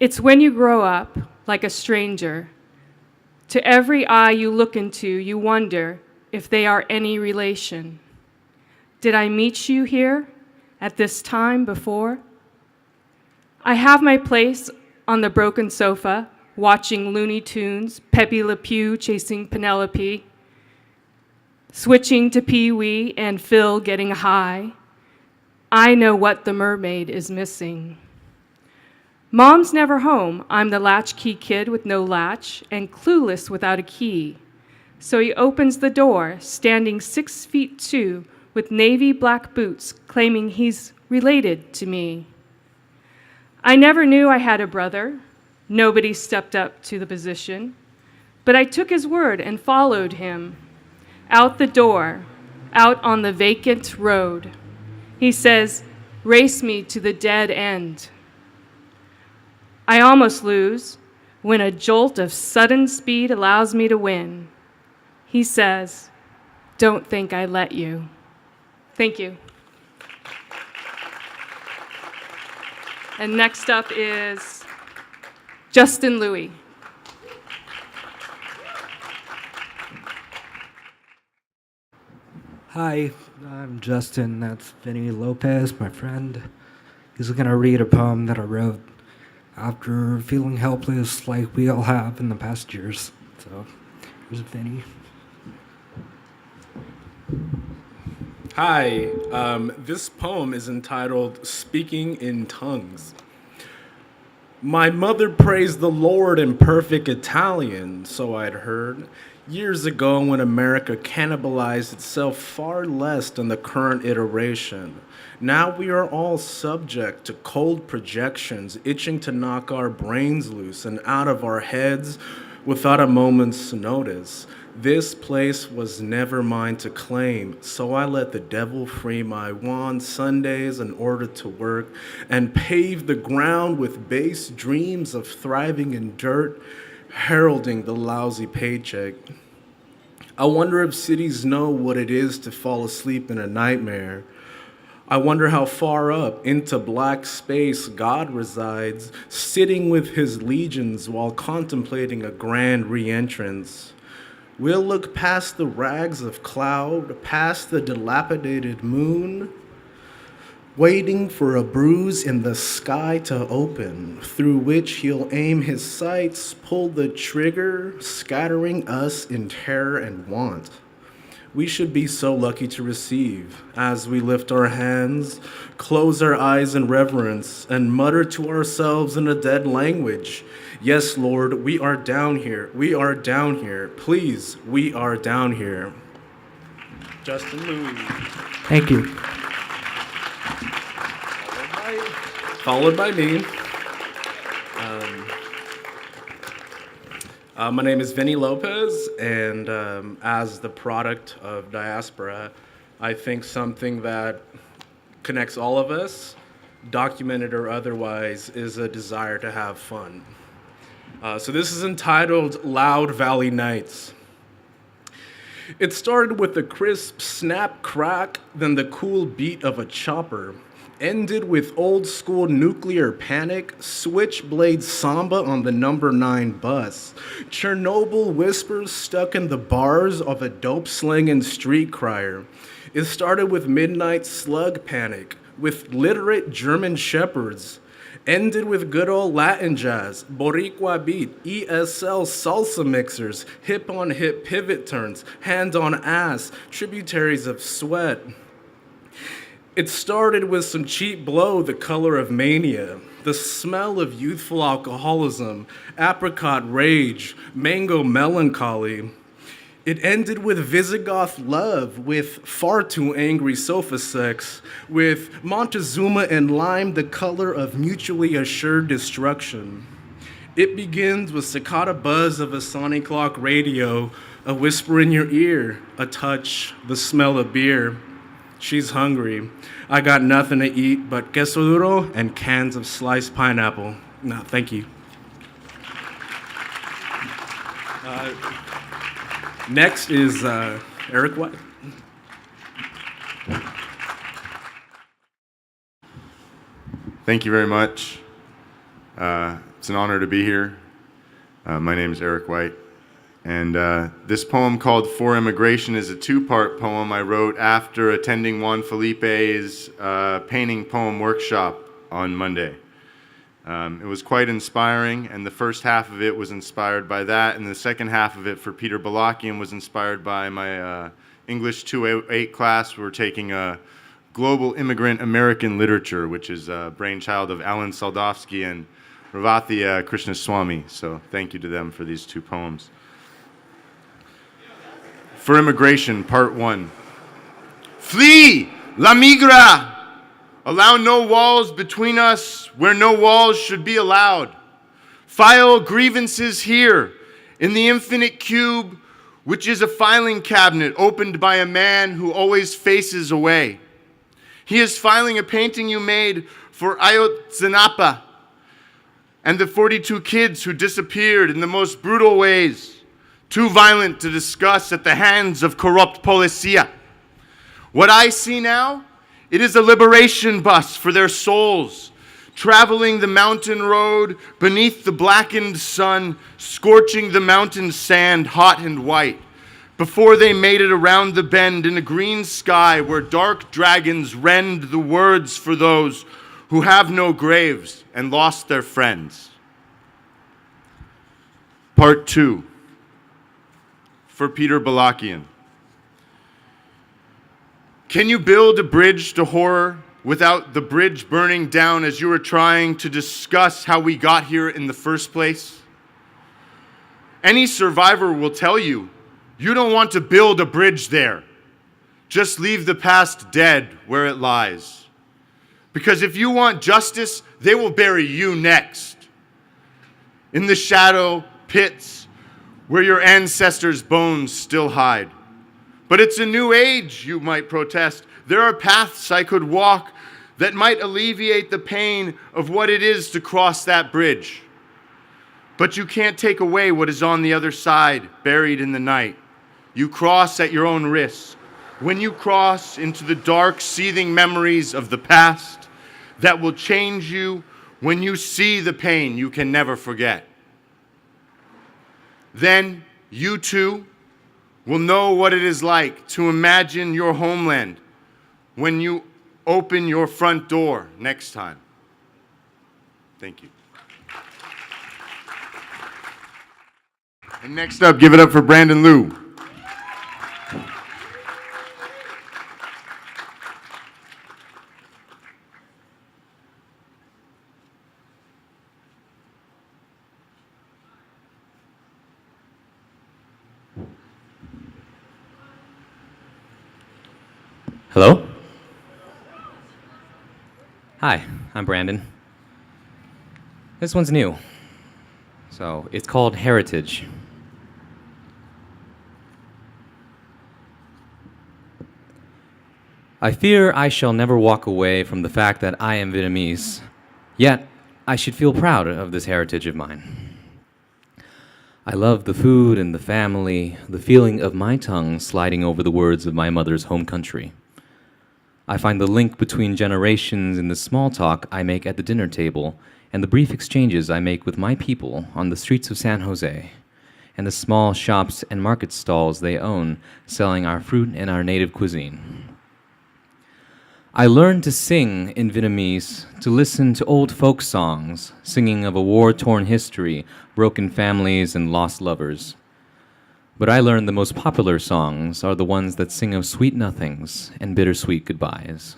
It's when you grow up, like a stranger. To every eye you look into, you wonder if they are any relation. Did I meet you here at this time before? I have my place on the broken sofa, watching Looney Tunes, Pepe Le Pew chasing Penelope, switching to Pee-wee and Phil getting high. I know what the mermaid is missing. Mom's never home. I'm the latchkey kid with no latch and clueless without a key. So he opens the door, standing 6'2" with navy black boots, claiming he's related to me. I never knew I had a brother. Nobody stepped up to the position. But I took his word and followed him. Out the door, out on the vacant road. He says, race me to the dead end. I almost lose when a jolt of sudden speed allows me to win. He says, don't think I let you. Thank you. And next up is Justin Louis. Hi, I'm Justin. That's Vinny Lopez, my friend. He's going to read a poem that I wrote after feeling helpless like we all have in the past years. So, here's Vinny. Hi, this poem is entitled Speaking in Tongues. My mother praised the Lord in perfect Italian, so I'd heard, years ago when America cannibalized itself far less than the current iteration. Now we are all subject to cold projections, itching to knock our brains loose and out of our heads without a moment's notice. This place was never mine to claim, so I let the devil free my wand Sundays in order to work and pave the ground with base dreams of thriving in dirt, heralding the lousy paycheck. I wonder if cities know what it is to fall asleep in a nightmare. I wonder how far up into black space God resides, sitting with his legions while contemplating a grand re-entrance. We'll look past the rags of cloud, past the dilapidated moon, waiting for a bruise in the sky to open, through which he'll aim his sights, pull the trigger, scattering us in terror and want. We should be so lucky to receive, as we lift our hands, close our eyes in reverence, and mutter to ourselves in a dead language, yes, Lord, we are down here, we are down here, please, we are down here. Justin Louis. Thank you. Followed by me. My name is Vinny Lopez, and as the product of diaspora, I think something that connects all of us, documented or otherwise, is a desire to have fun. So this is entitled Loud Valley Nights. It started with a crisp snap crack, then the cool beat of a chopper. Ended with old school nuclear panic, switchblade samba on the number 9 bus, Chernobyl whispers stuck in the bars of a dope slinging street crier. It started with midnight slug panic, with literate German shepherds. Ended with good old Latin jazz, Boricua beat, ESL salsa mixers, hip on hip pivot turns, hand on ass, tributaries of sweat. It started with some cheap blow, the color of mania, the smell of youthful alcoholism, apricot rage, mango melancholy. It ended with Visigoth love, with far too angry sofa sex, with Montezuma and lime, the color of mutually assured destruction. It begins with cicada buzz of a sonic clock radio, a whisper in your ear, a touch, the smell of beer. She's hungry. I got nothing to eat but queso duro and cans of sliced pineapple. No, thank you. Next is Eric White. Thank you very much. It's an honor to be here. My name is Eric White, and this poem called For Immigration is a two-part poem I wrote after attending Juan Felipe's painting poem workshop on Monday. It was quite inspiring, and the first half of it was inspired by that, and the second half of it for Peter Balakian was inspired by my English 208 class. We're taking Global Immigrant American Literature, which is a brainchild of Alan Saldovsky and Ravathi Krishnaswamy. So thank you to them for these two poems. For Immigration, Part 1. Flee, la migra! Allow no walls between us where no walls should be allowed. File grievances here in the infinite cube, which is a filing cabinet opened by a man who always faces away. He is filing a painting you made for Ayotzinapa and the 42 kids who disappeared in the most brutal ways, too violent to discuss at the hands of corrupt policia. What I see now, it is a liberation bus for their souls, traveling the mountain road beneath the blackened sun, scorching the mountain sand hot and white, before they made it around the bend in a green sky where dark dragons rend the words for those who have no graves and lost their friends. Part 2. For Peter Balakian. Can you build a bridge to horror without the bridge burning down as you were trying to discuss how we got here in the first place? Any survivor will tell you, you don't want to build a bridge there. Just leave the past dead where it lies. Because if you want justice, they will bury you next. In the shadow pits where your ancestors' bones still hide. But it's a new age, you might protest. There are paths I could walk that might alleviate the pain of what it is to cross that bridge. But you can't take away what is on the other side, buried in the night. You cross at your own risk. When you cross into the dark, seething memories of the past that will change you when you see the pain you can never forget. Then you too will know what it is like to imagine your homeland when you open your front door next time. Thank you. And next up, give it up for Brandon Liu. Hello? Hi, I'm Brandon. This one's new. So, it's called Heritage. I fear I shall never walk away from the fact that I am Vietnamese, yet I should feel proud of this heritage of mine. I love the food and the family, the feeling of my tongue sliding over the words of my mother's home country. I find the link between generations in the small talk I make at the dinner table and the brief exchanges I make with my people on the streets of San Jose and the small shops and market stalls they own selling our fruit and our native cuisine. I learned to sing in Vietnamese, to listen to old folk songs, singing of a war-torn history, broken families, and lost lovers. But I learned the most popular songs are the ones that sing of sweet nothings and bittersweet goodbyes.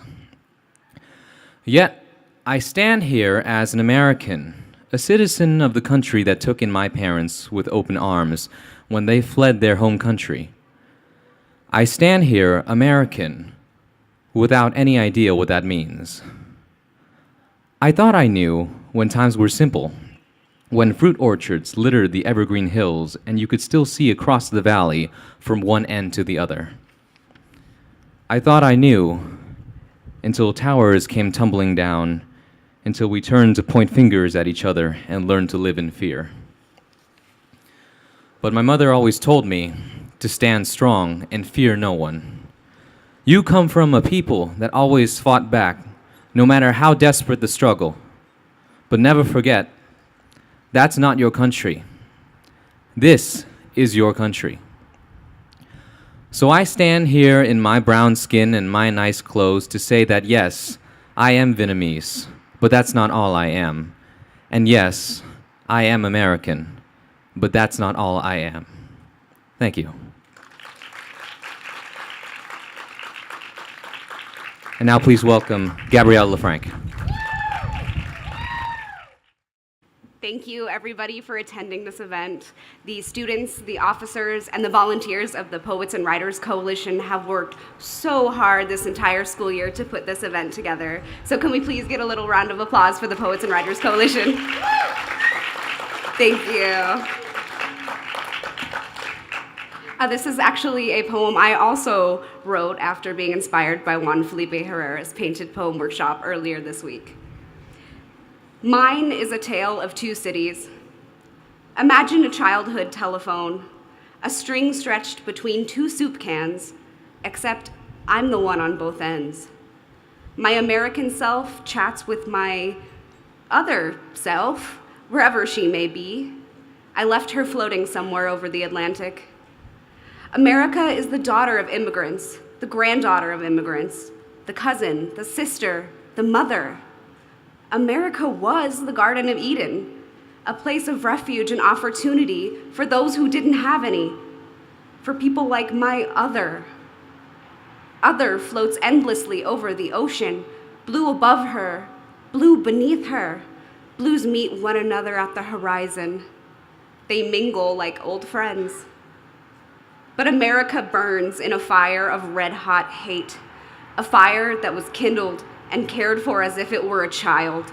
Yet, I stand here as an American, a citizen of the country that took in my parents with open arms when they fled their home country. I stand here American, without any idea what that means. I thought I knew when times were simple, when fruit orchards littered the evergreen hills and you could still see across the valley from one end to the other. I thought I knew until towers came tumbling down, until we turned to point fingers at each other and learned to live in fear. But my mother always told me to stand strong and fear no one. You come from a people that always fought back, no matter how desperate the struggle. But never forget, that's not your country. This is your country. So I stand here in my brown skin and my nice clothes to say that yes, I am Vietnamese, but that's not all I am. And yes, I am American, but that's not all I am. Thank you. And now please welcome Gabrielle LaFranc. Thank you, everybody, for attending this event. The students, the officers, and the volunteers of the Poets and Writers Coalition have worked so hard this entire school year to put this event together. So can we please get a little round of applause for the Poets and Writers Coalition? Thank you. This is actually a poem I also wrote after being inspired by Juan Felipe Herrera's painted poem workshop earlier this week. Mine is a tale of two cities. Imagine a childhood telephone, a string stretched between two soup cans, except I'm the one on both ends. My American self chats with my other self, wherever she may be. I left her floating somewhere over the Atlantic. America is the daughter of immigrants, the granddaughter of immigrants, the cousin, the sister, the mother. America was the Garden of Eden, a place of refuge and opportunity for those who didn't have any, for people like my other. Other floats endlessly over the ocean, blue above her, blue beneath her. Blues meet one another at the horizon. They mingle like old friends. But America burns in a fire of red-hot hate, a fire that was kindled and cared for as if it were a child.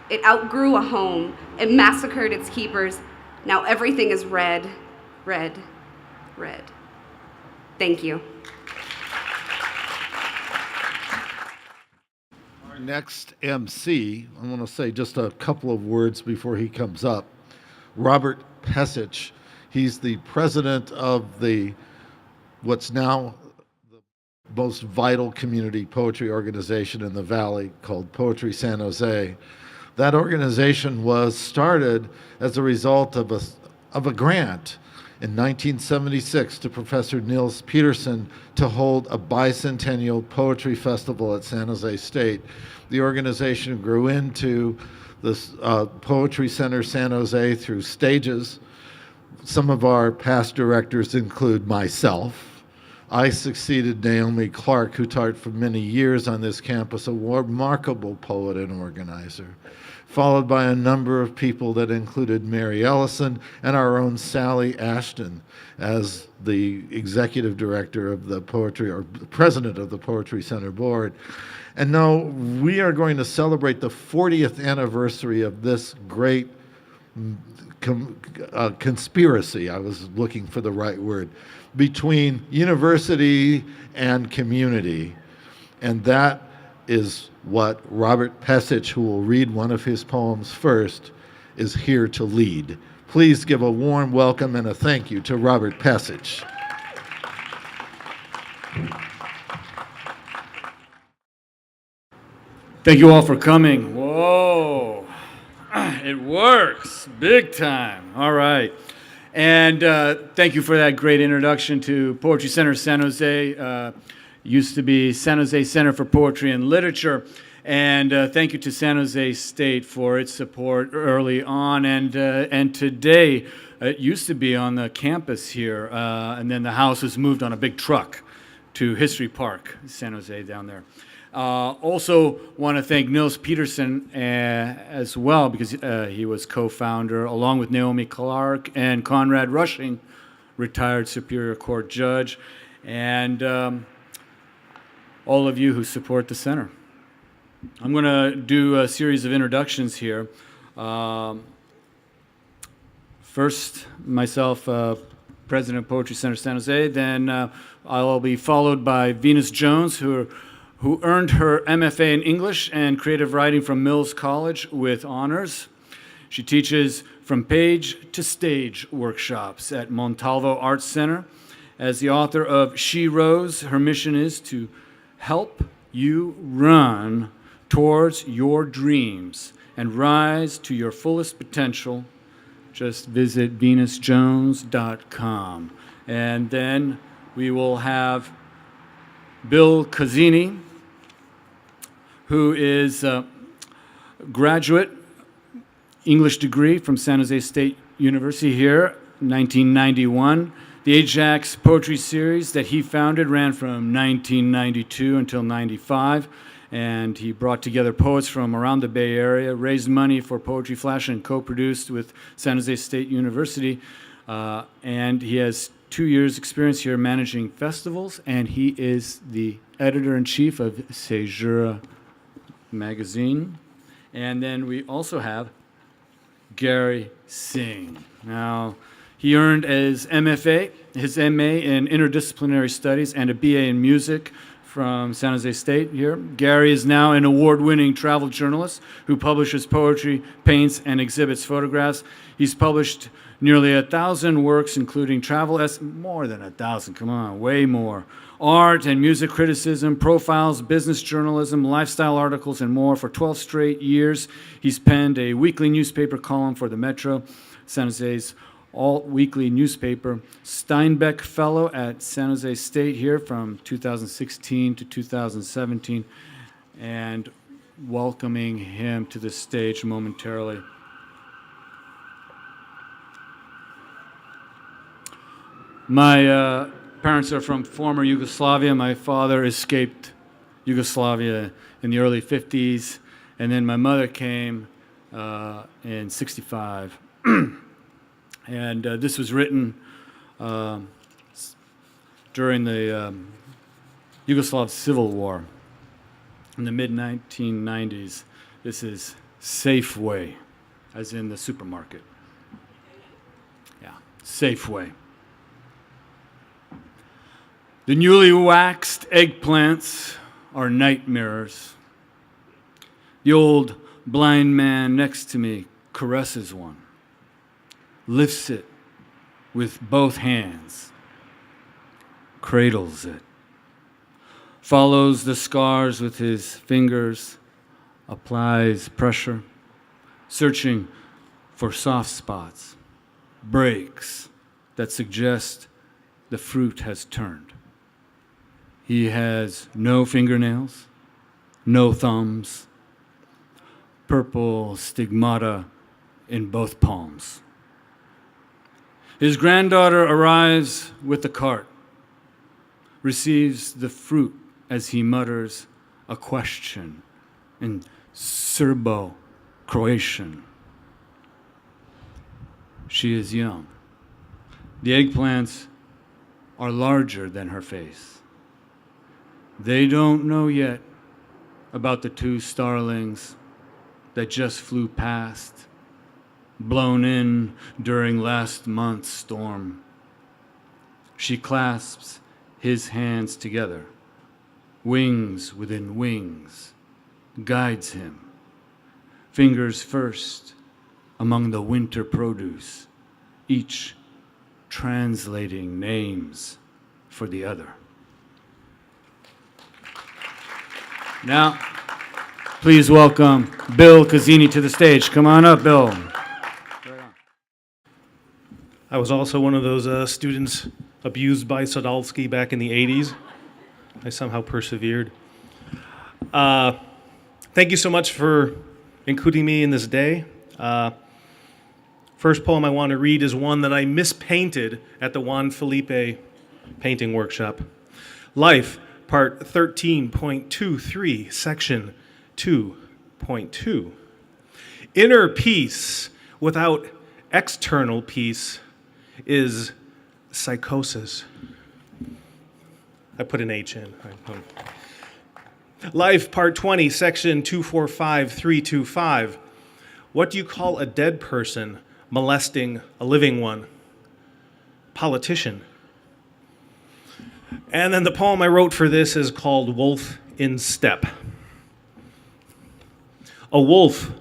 It outgrew a home. It massacred its keepers. Now everything is red, red, red. Thank you. Our next MC, I want to say just a couple of words before he comes up. Robert Pesich. He's the president of what's now the most vital community poetry organization in the Valley called Poetry San Jose. That organization was started as a result of a grant in 1976 to Professor Nils Peterson to hold a bicentennial poetry festival at San Jose State. The organization grew into the Poetry Center San Jose through stages. Some of our past directors include myself. I succeeded Naomi Clark, who taught for many years on this campus, a remarkable poet and organizer, followed by a number of people that included Mary Ellison and our own Sally Ashton as the executive director of the poetry, or president of the Poetry Center Board. And now we are going to celebrate the 40th anniversary of this great conspiracy, I was looking for the right word, between university and community. And that is what Robert Pesich, who will read one of his poems first, is here to lead. Please give a warm welcome and a thank you to Robert Pesich. Thank you all for coming. Whoa, it works big time. All right. And thank you for that great introduction to Poetry Center San Jose. Used to be San Jose Center for Poetry and Literature. And thank you to San Jose State for its support early on. And today, it used to be on the campus here. And then the house was moved on a big truck to History Park, San Jose down there. Also want to thank Nils Peterson as well, because he was co-founder, along with Naomi Clark and Conrad Rushing, retired Superior Court judge, and all of you who support the center. I'm going to do a series of introductions here. First, myself, President of Poetry Center San Jose, then I'll be followed by Venus Jones, who earned her MFA in English and creative writing from Mills College with honors. She teaches from page to stage workshops at Montalvo Arts Center. As the author of She Rose, her mission is to help you run towards your dreams and rise to your fullest potential, just visit venusjones.com. And then we will have Bill Cazzini, who is a graduate English degree from San Jose State University here, 1991. The Ajax Poetry Series that he founded ran from 1992 until 95, and he brought together poets from around the Bay Area, raised money for Poetry Flash, and co-produced with San Jose State University. And he has 2 years experience here managing festivals, and he is the editor-in-chief of Séjour magazine. And then we also have Gary Singh. Now, he earned his MFA, his MA in Interdisciplinary Studies, and a BA in Music from San Jose State here. Gary is now an award-winning travel journalist who publishes poetry, paints, and exhibits photographs. He's published nearly 1,000 works, including travel more than 1,000, come on, way more. Art and music criticism, profiles, business journalism, lifestyle articles, and more. For 12 straight years, he's penned a weekly newspaper column for the Metro, San Jose's alt-weekly newspaper, Steinbeck Fellow at San Jose State here from 2016 to 2017, and welcoming him to the stage momentarily. My parents are from former Yugoslavia. My father escaped Yugoslavia in the early 50s, and then my mother came in 65. And this was written during the Yugoslav Civil War in the mid-1990s. This is Safeway, as in the supermarket. Yeah, Safeway. The newly waxed eggplants are night mirrors. The old blind man next to me caresses one, lifts it with both hands, cradles it, follows the scars with his fingers, applies pressure, searching for soft spots, breaks that suggest the fruit has turned. He has no fingernails, no thumbs, purple stigmata in both palms. His granddaughter arrives with the cart, receives the fruit as he mutters a question in Serbo-Croatian. She is young. The eggplants are larger than her face. They don't know yet about the two starlings that just flew past, blown in during last month's storm. She clasps his hands together, wings within wings, guides him, fingers first among the winter produce, each translating names for the other. Now, please welcome Bill Cazzini to the stage. Come on up, Bill. I was also one of those students abused by Sadolsky back in the 80s. I somehow persevered. Thank you so much for including me in this day. First poem I want to read is one that I mispainted at the Juan Felipe painting workshop. Life, part 13.23, section 2.2. Inner peace without external peace is psychosis. I put an H in. Life, part 20, section 245.325. What do you call a dead person molesting a living one? Politician. And then the poem I wrote for this is called Wolf in Step. A wolf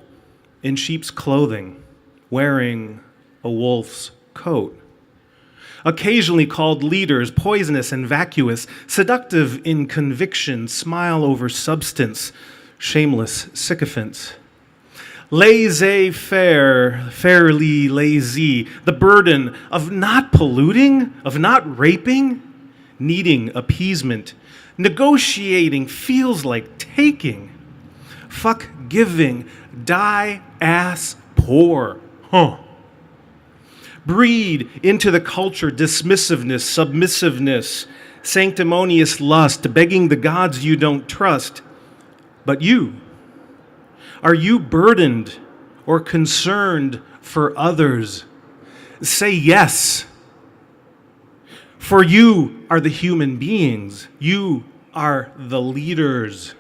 in sheep's clothing, wearing a wolf's coat. Occasionally called leaders, poisonous and vacuous, seductive in conviction, smile over substance, shameless sycophants. Laissez-faire, fairly lazy, the burden of not polluting, of not raping, needing appeasement. Negotiating feels like taking. Fuck giving, die ass poor. Huh. Breed into the culture dismissiveness, submissiveness, sanctimonious lust, begging the gods you don't trust. But you, are you burdened or concerned for others? Say yes. For you are the human beings. You are the leaders.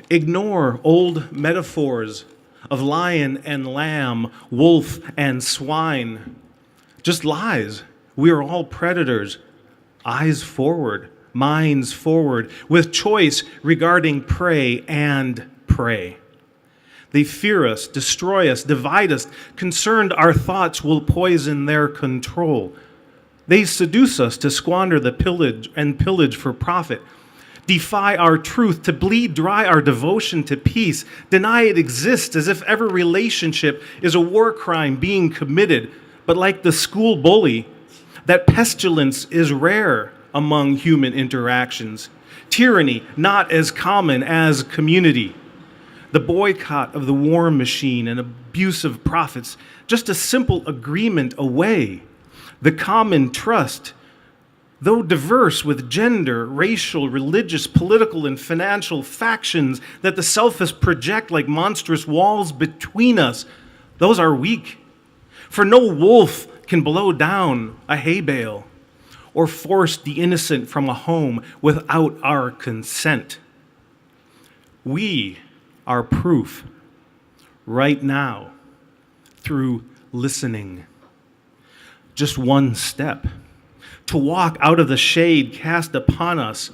Ignore old metaphors of lion and lamb, wolf and swine. Just lies. We are all predators. Eyes forward, minds forward, with choice regarding prey and prey. They fear us, destroy us, divide us, concerned our thoughts will poison their control. They seduce us to squander the pillage for profit, defy our truth, to bleed dry our devotion to peace, deny it exists as if every relationship is a war crime being committed. But like the school bully, that pestilence is rare among human interactions. Tyranny not as common as community. The boycott of the war machine and abusive prophets, just a simple agreement away. The common trust, though diverse with gender, racial, religious, political, and financial factions that the selfists project like monstrous walls between us, those are weak. For no wolf can blow down a hay bale or force the innocent from a home without our consent. We are proof right now through listening. Just one step to walk out of the shade cast upon us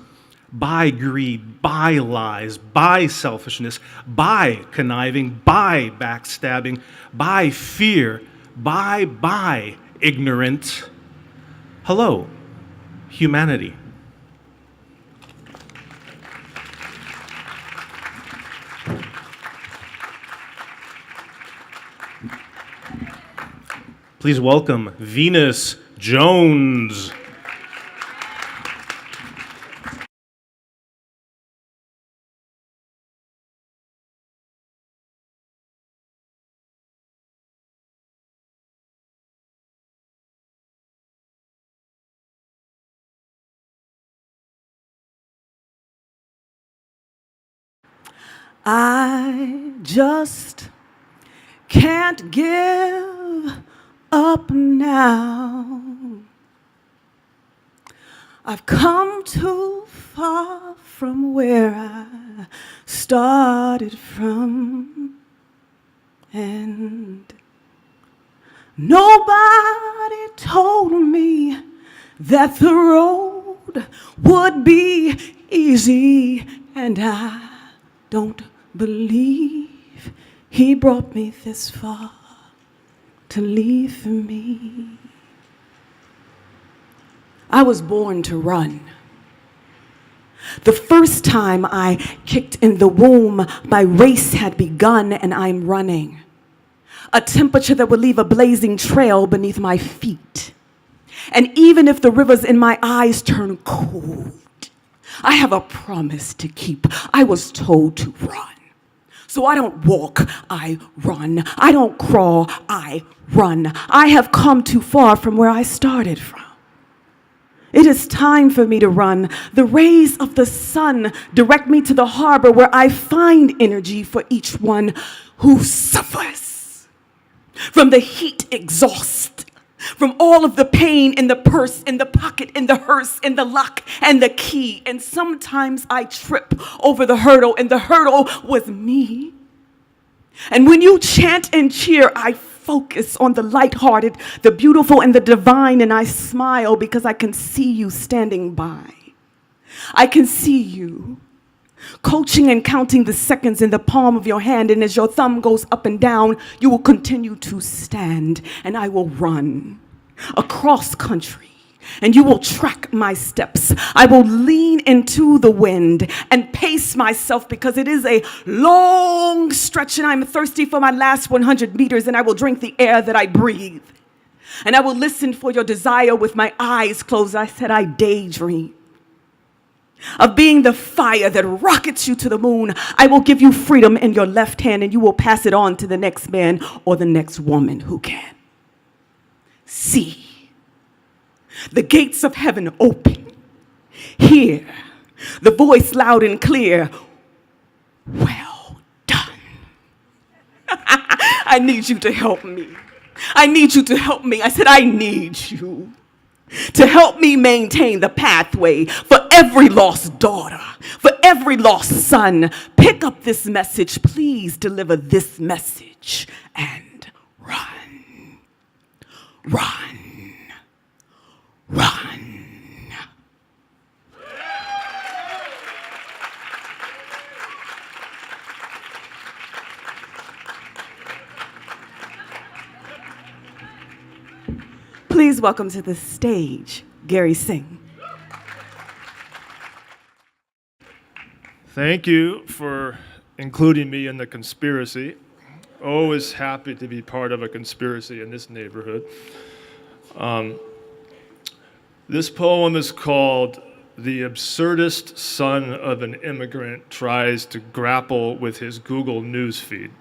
by greed, by lies, by selfishness, by conniving, by backstabbing, by fear, by ignorance. Hello, humanity. Please welcome Venus Jones. I just can't give up now. I've come too far from where I started from, and nobody told me that the road would be easy, and I don't believe he brought me this far to leave me. I was born to run. The first time I kicked in the womb, my race had begun and I'm running. A temperature that would leave a blazing trail beneath my feet. And even if the rivers in my eyes turn cold, I have a promise to keep. I was told to run. So I don't walk, I run. I don't crawl, I run. I have come too far from where I started from. It is time for me to run. The rays of the sun direct me to the harbor where I find energy for each one who suffers from the heat exhaust, from all of the pain in the purse, in the pocket, in the hearse, in the lock, and the key. And sometimes I trip over the hurdle, and the hurdle was me. And when you chant and cheer, I focus on the lighthearted, the beautiful, and the divine, and I smile because I can see you standing by. I can see you coaching and counting the seconds in the palm of your hand, and as your thumb goes up and down, you will continue to stand, and I will run across country, and you will track my steps. I will lean into the wind and pace myself because it is a long stretch and I'm thirsty for my last 100 meters, and I will drink the air that I breathe. And I will listen for your desire with my eyes closed. I said I daydream of being the fire that rockets you to the moon. I will give you freedom in your left hand, and you will pass it on to the next man or the next woman who can. See the gates of heaven open. Hear the voice loud and clear. Well done. I need you to help me. I need you to help me. I said, I need you to help me maintain the pathway for every lost daughter, for every lost son. Pick up this message. Please deliver this message and run. Run. Run. Please welcome to the stage, Gary Singh. Thank you for including me in the conspiracy. Always happy to be part of a conspiracy in this neighborhood. This poem is called "The Absurdist Son of an Immigrant Tries to Grapple with His Google News Feed."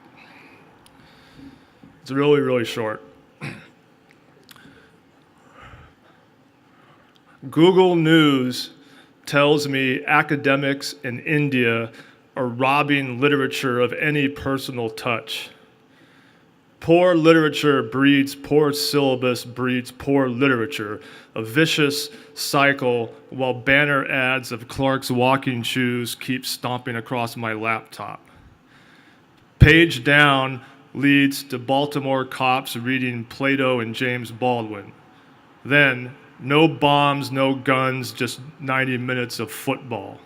It's really, really short. Google News tells me academics in India are robbing literature of any personal touch. Poor literature breeds poor syllabus breeds poor literature, a vicious cycle while banner ads of Clark's walking shoes keep stomping across my laptop. Page down leads to Baltimore cops reading Plato and James Baldwin. Then, no bombs, no guns, just 90 minutes of football.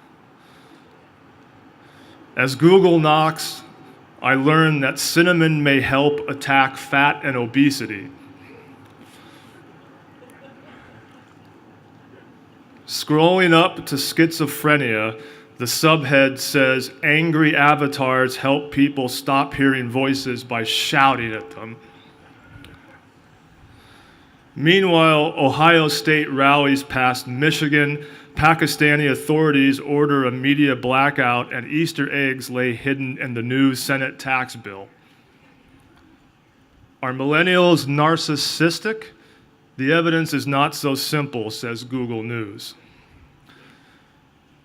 As Google knocks, I learn that cinnamon may help attack fat and obesity. Scrolling up to schizophrenia, the subhead says, "Angry avatars help people stop hearing voices by shouting at them." Meanwhile, Ohio State rallies past Michigan, Pakistani authorities order a media blackout, and Easter eggs lay hidden in the new Senate tax bill. Are millennials narcissistic? The evidence is not so simple, says Google News.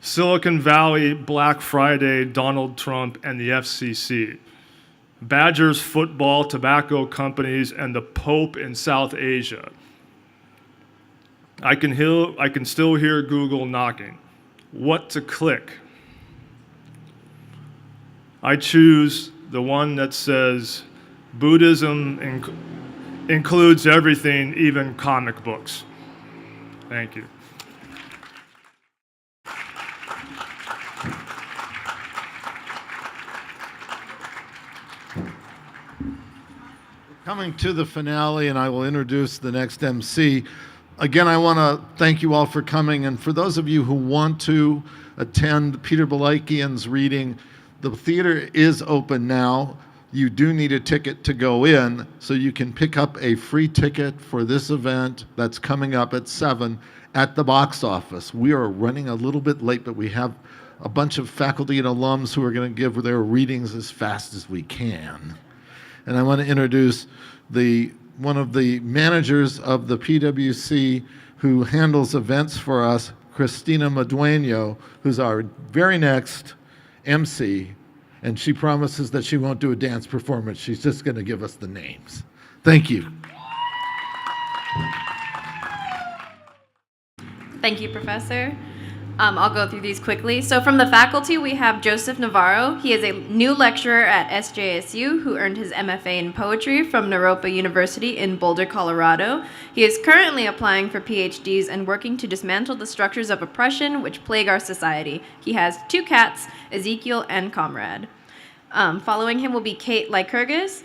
Silicon Valley, Black Friday, Donald Trump, and the FCC. Badgers football, tobacco companies, and the Pope in South Asia. I can still hear Google knocking. What to click? I choose the one that says Buddhism includes everything, even comic books. Thank you. Coming to the finale, and I will introduce the next MC. Again, I want to thank you all for coming, and for those of you who want to attend Peter Balakian's reading, the theater is open now. You do need a ticket to go in, so you can pick up a free ticket for this event that's coming up at 7 at the box office. We are running a little bit late, but we have a bunch of faculty and alums who are going to give their readings as fast as we can. And I want to introduce one of the managers of the PWC who handles events for us, Christina Madueño, who's our very next MC, and she promises that she won't do a dance performance. She's just going to give us the names. Thank you. Thank you, Professor. I'll go through these quickly. So from the faculty, we have Joseph Navarro. He is a new lecturer at SJSU who earned his MFA in poetry from Naropa University in Boulder, Colorado. He is currently applying for PhDs and working to dismantle the structures of oppression which plague our society. He has 2 cats, Ezekiel and Comrade. Following him will be Kate Lycurgus.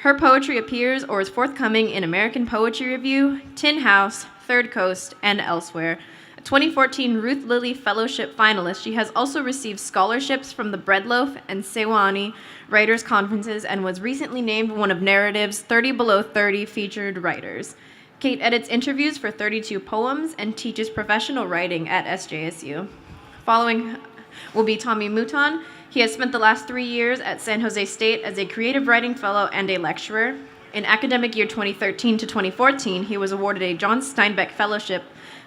Her poetry appears or is forthcoming in American Poetry Review, Tin House, Third Coast, and elsewhere. A 2014 Ruth Lilly Fellowship finalist, she has also received scholarships from the Breadloaf and Sewanee Writers Conferences and was recently named one of Narrative's 30 Below 30 featured writers. Kate edits interviews for 32 poems and teaches professional writing at SJSU. Following will be Tommy Mouton. He has spent the last 3 years at San Jose State as a creative writing fellow and a lecturer. In academic year 2013 to 2014, he was awarded a John Steinbeck Fellowship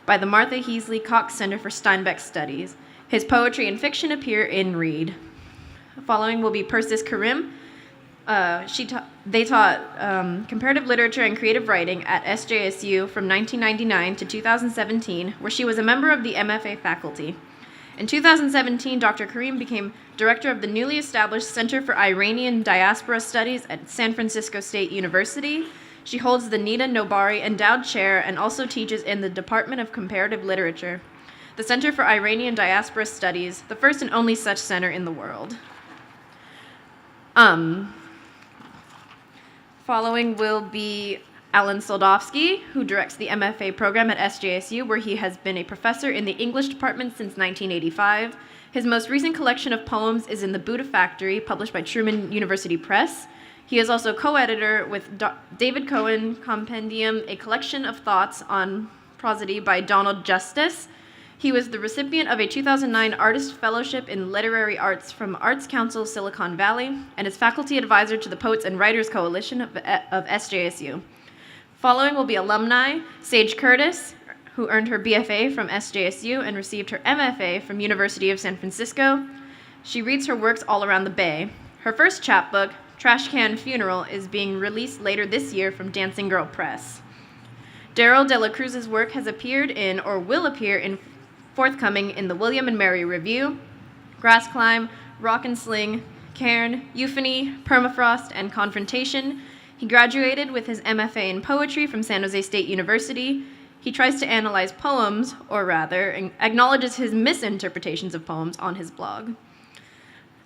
by the Martha Heasley Cox Center for Steinbeck Studies. His poetry and fiction appear in Read. Following will be Persis Karim. They taught comparative literature and creative writing at SJSU from 1999 to 2017, where she was a member of the MFA faculty. In 2017, Dr. Karim became director of the newly established Center for Iranian Diaspora Studies at San Francisco State University. She holds the Nita Nobari Endowed Chair and also teaches in the Department of Comparative Literature. The Center for Iranian Diaspora Studies, the first and only such center in the world. Following will be Alan Soldovsky, who directs the MFA program at SJSU, where he has been a professor in the English department since 1985. His most recent collection of poems is in The Buddha Factory, published by Truman University Press. He is also co-editor with David Cohen Compendium, a collection of thoughts on prosody by Donald Justice. He was the recipient of a 2009 Artist Fellowship in Literary Arts from Arts Council Silicon Valley and is faculty advisor to the Poets and Writers Coalition of SJSU. Following will be alumni Sage Curtis, who earned her BFA from SJSU and received her MFA from University of San Francisco. She reads her works all around the Bay. Her first chapbook, Trash Can Funeral, is being released later this year from Dancing Girl Press. Daryl De La Cruz's work has appeared in or will appear in forthcoming in the William and Mary Review, Grass Climb, Rock and Sling, Cairn, Euphony, Permafrost, and Confrontation. He graduated with his MFA in poetry from San Jose State University. He tries to analyze poems, or rather, acknowledges his misinterpretations of poems on his blog.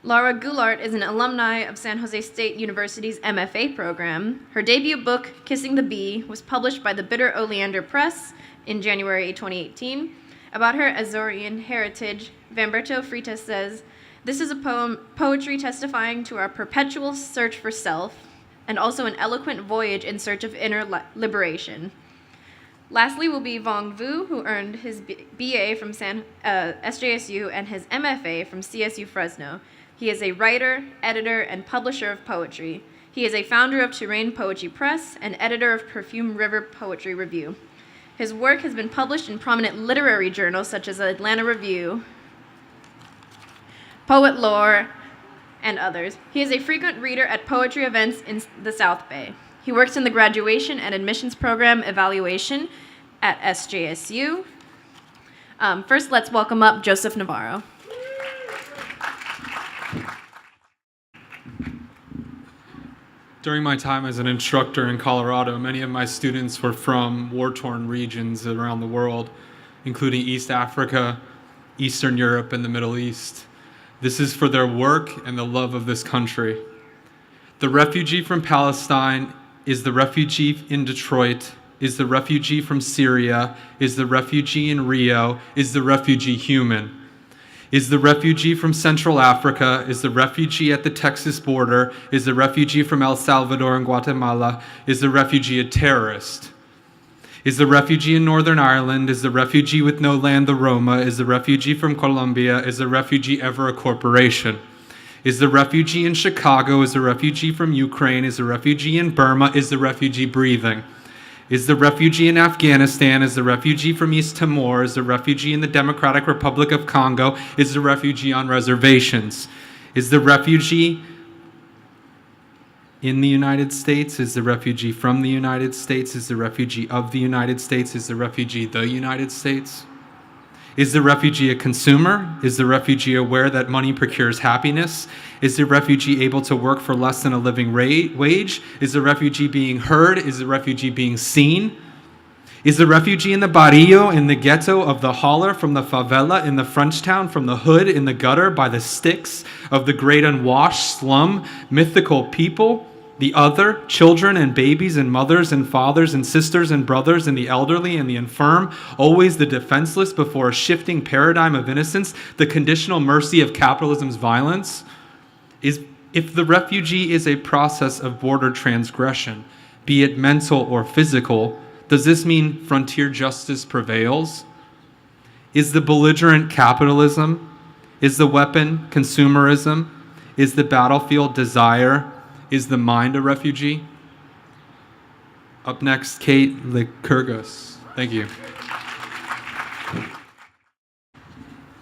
Laura Goulart is an alumni of San Jose State University's MFA program. Her debut book, Kissing the Bee, was published by the Bitter Oleander Press in January 2018. About her Azorean heritage, Vamberto Freitas says, "This is a poetry testifying to our perpetual search for self, and also an eloquent voyage in search of inner liberation." Lastly will be Vong Vu, who earned his BA from SJSU and his MFA from CSU Fresno. He is a writer, editor, and publisher of poetry. He is a founder of Terrain Poetry Press and editor of Perfume River Poetry Review. His work has been published in prominent literary journals such as Atlanta Review, Poet Lore, and others. He is a frequent reader at poetry events in the South Bay. He works in the graduation and admissions program evaluation at SJSU. First, let's welcome up Joseph Navarro. During my time as an instructor in Colorado, many of my students were from war-torn regions around the world, including East Africa, Eastern Europe, and the Middle East. This is for their work and the love of this country. The refugee from Palestine is the refugee in Detroit, is the refugee from Syria, is the refugee in Rio, is the refugee human. Is the refugee from Central Africa, is the refugee at the Texas border, is the refugee from El Salvador and Guatemala, is the refugee a terrorist? Is the refugee in Northern Ireland, is the refugee with no land the Roma, is the refugee from Colombia, is the refugee ever a corporation? Is the refugee in Chicago, is the refugee from Ukraine, is the refugee in Burma, is the refugee breathing? Is the refugee in Afghanistan, is the refugee from East Timor, is the refugee in the Democratic Republic of Congo, is the refugee on reservations? Is the refugee in the United States, is the refugee from the United States, is the refugee of the United States, is the refugee the United States? Is the refugee a consumer? Is the refugee aware that money procures happiness? Is the refugee able to work for less than a living wage? Is the refugee being heard? Is the refugee being seen? Is the refugee in the barrio, in the ghetto of the holler, from the favela in the Frenchtown, from the hood in the gutter, by the sticks of the great unwashed slum, mythical people? The other, children and babies and mothers and fathers and sisters and brothers and the elderly and the infirm, always the defenseless before a shifting paradigm of innocence, the conditional mercy of capitalism's violence? If the refugee is a process of border transgression, be it mental or physical, does this mean frontier justice prevails? Is the belligerent capitalism? Is the weapon consumerism? Is the battlefield desire? Is the mind a refugee? Up next, Kate Lycurgus. Thank you.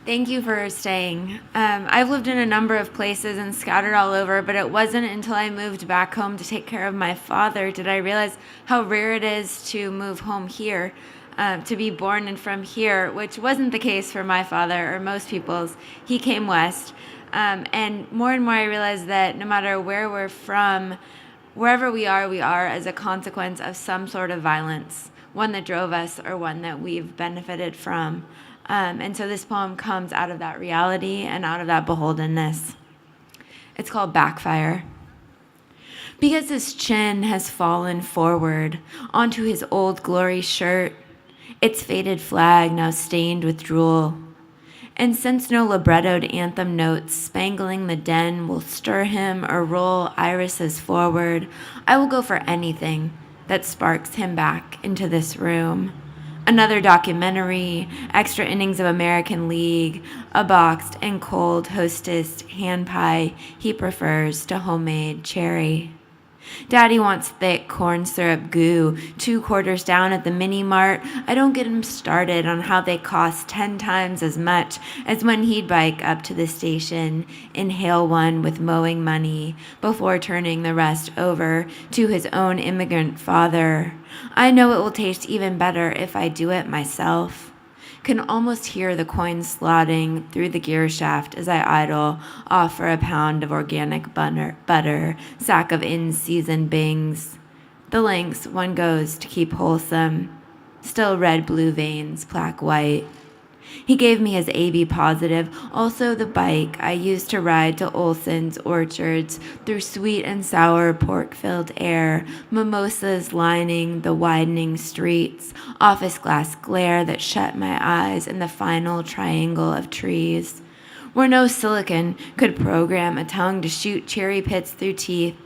Thank you for staying. I've lived in a number of places and scattered all over, but it wasn't until I moved back home to take care of my father did I realize how rare it is to move home here, to be born and from here, which wasn't the case for my father or most people's. He came west. And more I realize that no matter where we're from, wherever we are as a consequence of some sort of violence, one that drove us or one that we've benefited from. And so this poem comes out of that reality and out of that beholdenness. It's called Backfire. Because his chin has fallen forward onto his old glory shirt, its faded flag now stained with drool. And since no librettoed anthem notes spangling the den will stir him or roll irises forward, I will go for anything that sparks him back into this room. Another documentary, extra innings of American League, a boxed and cold hostess hand pie he prefers to homemade cherry. Daddy wants thick corn syrup goo, 2 quarters down at the mini mart. I don't get him started on how they cost 10 times as much as when he'd bike up to the station, inhale one with mowing money before turning the rest over to his own immigrant father. I know it will taste even better if I do it myself. Can almost hear the coins slotting through the gear shaft as I idle, offer a pound of organic butter, sack of in-season bings. The lengths one goes to keep wholesome. Still red-blue veins, plaque white. He gave me his AB positive, also the bike I used to ride to Olson's orchards through sweet and sour pork-filled air, mimosas lining the widening streets, office glass glare that shut my eyes in the final triangle of trees, where no silicon could program a tongue to shoot cherry pits through teeth.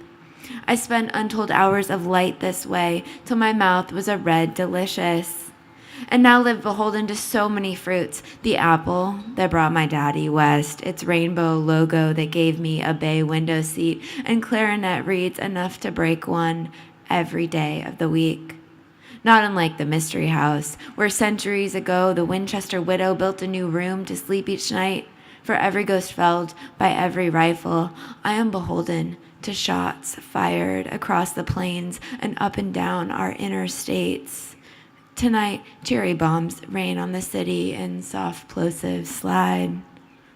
I spent untold hours of light this way till my mouth was a red delicious. And now live beholden to so many fruits. The apple that brought my daddy west, its rainbow logo that gave me a bay window seat, and clarinet reeds enough to break one every day of the week. Not unlike the Mystery House, where centuries ago the Winchester widow built a new room to sleep each night. For every ghost felled by every rifle, I am beholden to shots fired across the plains and up and down our interstates. Tonight, cherry bombs rain on the city in soft plosive slide.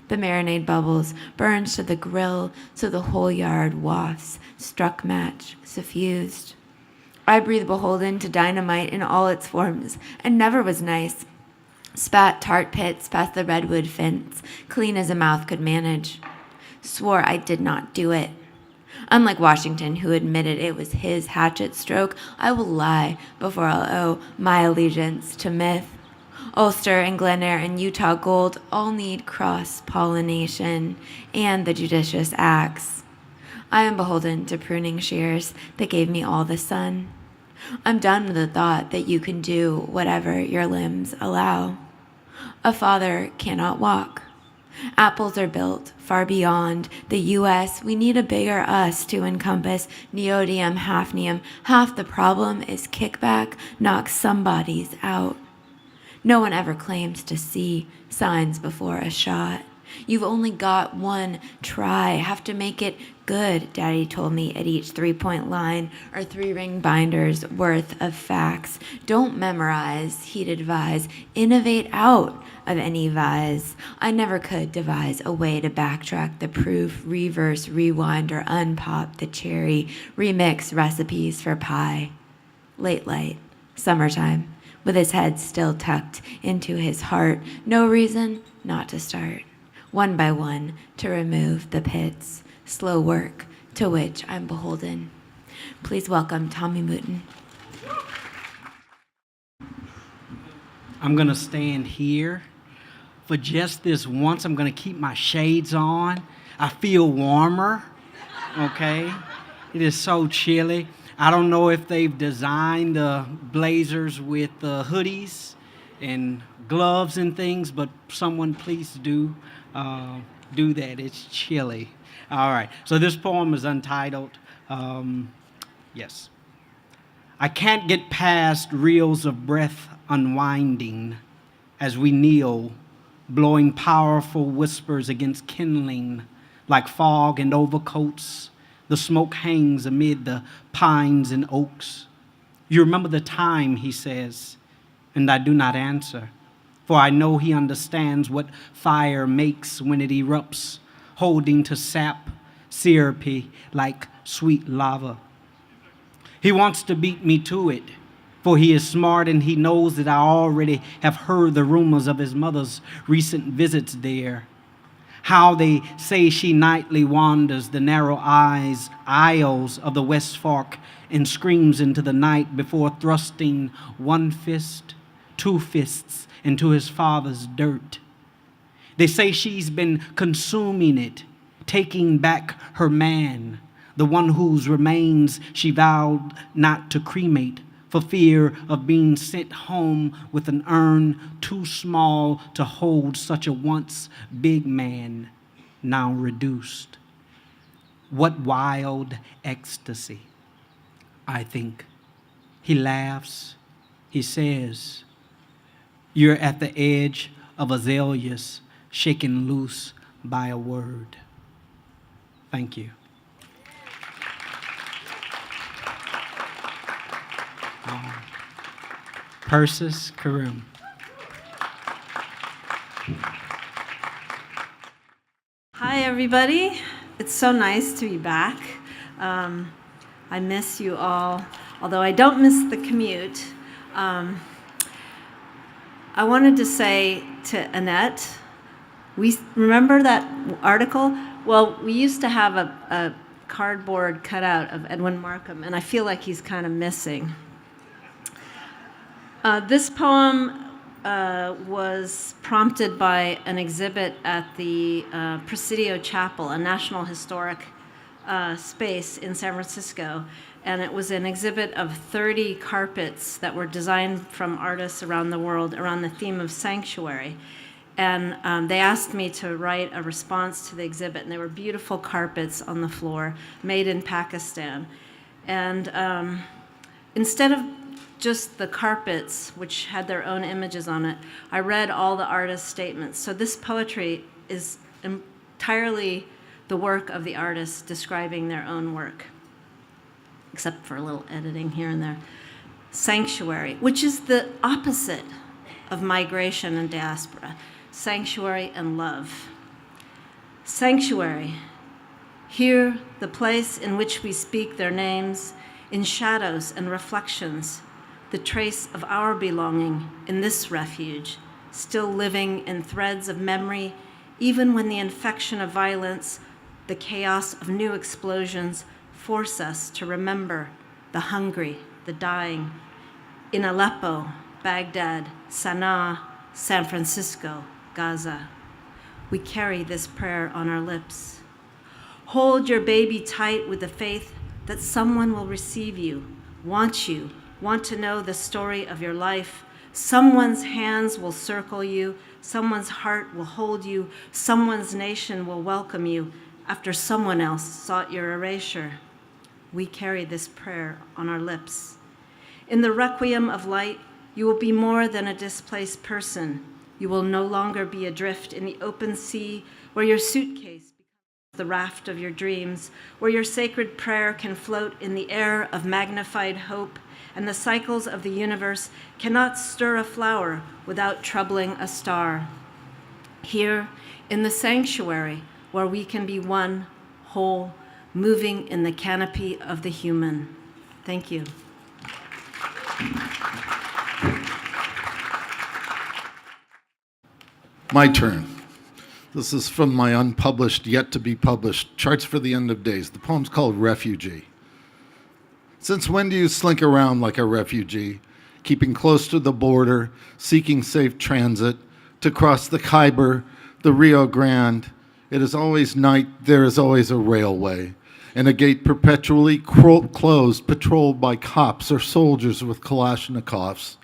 The marinade bubbles burns to the grill so the whole yard wafts, struck match, suffused. I breathe beholden to dynamite in all its forms, and never was nice. Spat tart pits past the redwood fence, clean as a mouth could manage. Swore I did not do it. Unlike Washington, who admitted it was his hatchet stroke, I will lie before I'll owe my allegiance to myth. Ulster and Glen Eyre and Utah Gold all need cross-pollination and the judicious axe. I am beholden to pruning shears that gave me all the sun. I'm done with the thought that you can do whatever your limbs allow. A father cannot walk. Apples are built far beyond the U.S. We need a bigger us to encompass neodymium, hafnium. Half the problem is kickback knocks somebody's out. No one ever claims to see signs before a shot. You've only got one try. Have to make it good, Daddy told me at each 3-point line or 3-ring binders worth of facts. Don't memorize, he'd advise. Innovate out of any vise. I never could devise a way to backtrack the proof, reverse, rewind, or unpop the cherry, remix recipes for pie. Late light, summertime, with his head still tucked into his heart. No reason not to start, one by one, to remove the pits. Slow work to which I'm beholden. Please welcome Tommy Mooten. I'm going to stand here for just this once. I'm going to keep my shades on. I feel warmer, okay? It is so chilly. I don't know if they've designed the blazers with hoodies and gloves and things, but someone please do that. It's chilly. All right, so this poem is untitled. Yes. I can't get past reels of breath unwinding as we kneel, blowing powerful whispers against kindling like fog and overcoats. The smoke hangs amid the pines and oaks. You remember the time, he says, and I do not answer, for I know he understands what fire makes when it erupts, holding to sap, syrupy like sweet lava. He wants to beat me to it, for he is smart and he knows that I already have heard the rumors of his mother's recent visits there. How they say she nightly wanders the narrow aisles of the West Fork and screams into the night before thrusting one fist, two fists into his father's dirt. They say she's been consuming it, taking back her man, the one whose remains she vowed not to cremate for fear of being sent home with an urn too small to hold such a once big man, now reduced. What wild ecstasy, I think. He laughs. He says, "You're at the edge of azaleas shaken loose by a word." Thank you. Persis Karim. Hi, everybody. It's so nice to be back. I miss you all, although I don't miss the commute. I wanted to say to Annette, we remember that article? Well, we used to have a cardboard cutout of Edwin Markham, and I feel like he's kind of missing. This poem was prompted by an exhibit at the Presidio Chapel, a National Historic space in San Francisco. And it was an exhibit of 30 carpets that were designed from artists around the world around the theme of sanctuary. And they asked me to write a response to the exhibit, and there were beautiful carpets on the floor made in Pakistan. And instead of just the carpets, which had their own images on it, I read all the artists' statements. So this poetry is entirely the work of the artists describing their own work, except for a little editing here and there. Sanctuary, which is the opposite of migration and diaspora. Sanctuary and love. Sanctuary, here the place in which we speak their names, in shadows and reflections, the trace of our belonging in this refuge, still living in threads of memory, even when the infection of violence, the chaos of new explosions force us to remember the hungry, the dying, in Aleppo, Baghdad, Sana'a, San Francisco, Gaza. We carry this prayer on our lips. Hold your baby tight with the faith that someone will receive you, want to know the story of your life. Someone's hands will circle you, someone's heart will hold you, someone's nation will welcome you after someone else sought your erasure. We carry this prayer on our lips. In the requiem of light, you will be more than a displaced person. You will no longer be adrift in the open sea where your suitcase becomes the raft of your dreams, where your sacred prayer can float in the air of magnified hope, and the cycles of the universe cannot stir a flower without troubling a star. Here, in the sanctuary, where we can be one, whole, moving in the canopy of the human. Thank you. My turn. This is from my unpublished, yet to be published, Charts for the End of Days. The poem's called Refugee. Since when do you slink around like a refugee, keeping close to the border, seeking safe transit, to cross the Khyber, the Rio Grande? It is always night, there is always a railway, and a gate perpetually closed, patrolled by cops or soldiers with Kalashnikovs.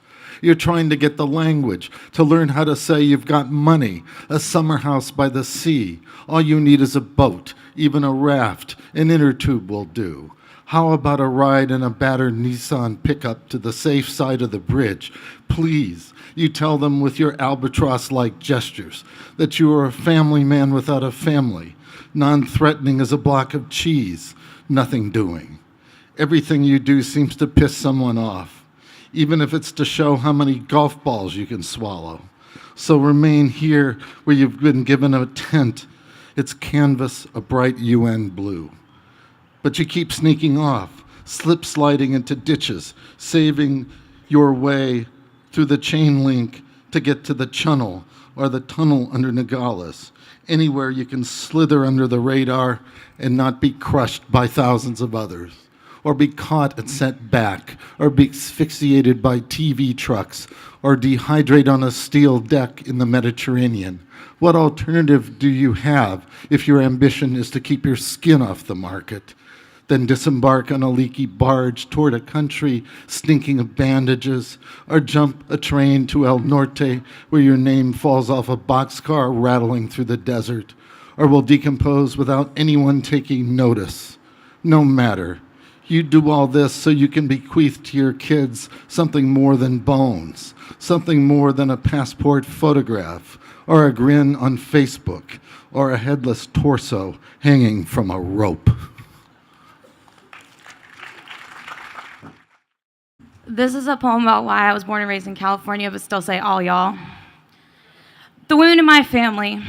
You're trying to get the language, to learn how to say you've got money, a summer house by the sea. All you need is a boat, even a raft, an inner tube will do. How about a ride in a battered Nissan pickup to the safe side of the bridge? Please, you tell them with your albatross-like gestures that you are a family man without a family, non-threatening as a block of cheese, nothing doing. Everything you do seems to piss someone off, even if it's to show how many golf balls you can swallow. So remain here where you've been given a tent. It's canvas, a bright UN blue. But you keep sneaking off, slip-sliding into ditches, saving your way through the chain link to get to the channel or the tunnel under Nogales. Anywhere you can slither under the radar and not be crushed by thousands of others, or be caught and sent back, or be asphyxiated by TV trucks, or dehydrate on a steel deck in the Mediterranean. What alternative do you have if your ambition is to keep your skin off the market? Then disembark on a leaky barge toward a country stinking of bandages, or jump a train to El Norte where your name falls off a boxcar rattling through the desert, or will decompose without anyone taking notice. No matter. You do all this so you can bequeath to your kids something more than bones, something more than a passport photograph, or a grin on Facebook, or a headless torso hanging from a rope. This is a poem about why I was born and raised in California, but still say all y'all. The women in my family.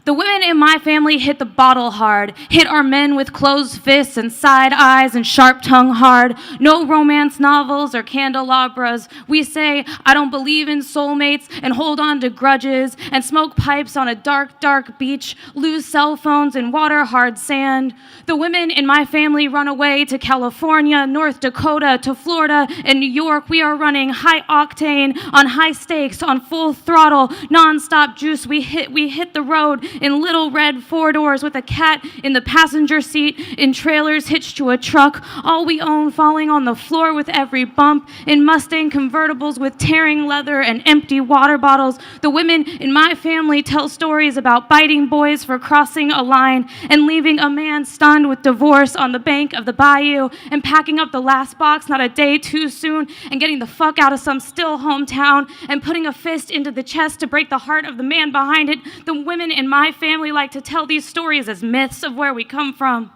The women in my family hit the bottle hard, hit our men with closed fists and side eyes and sharp tongue hard. No romance novels or candelabras. We say, I don't believe in soulmates, and hold on to grudges, and smoke pipes on a dark, dark beach, lose cell phones in water-hard sand. The women in my family run away to California, North Dakota, to Florida, and New York. We are running high octane, on high stakes, on full throttle, non-stop juice. We hit the road in little red four-doors with a cat in the passenger seat, in trailers hitched to a truck, all we own falling on the floor with every bump, in Mustang convertibles with tearing leather and empty water bottles. The women in my family tell stories about biting boys for crossing a line and leaving a man stunned with divorce on the bank of the bayou, and packing up the last box not a day too soon and getting the fuck out of some still hometown and putting a fist into the chest to break the heart of the man behind it. The women in my family like to tell these stories as myths of where we come from.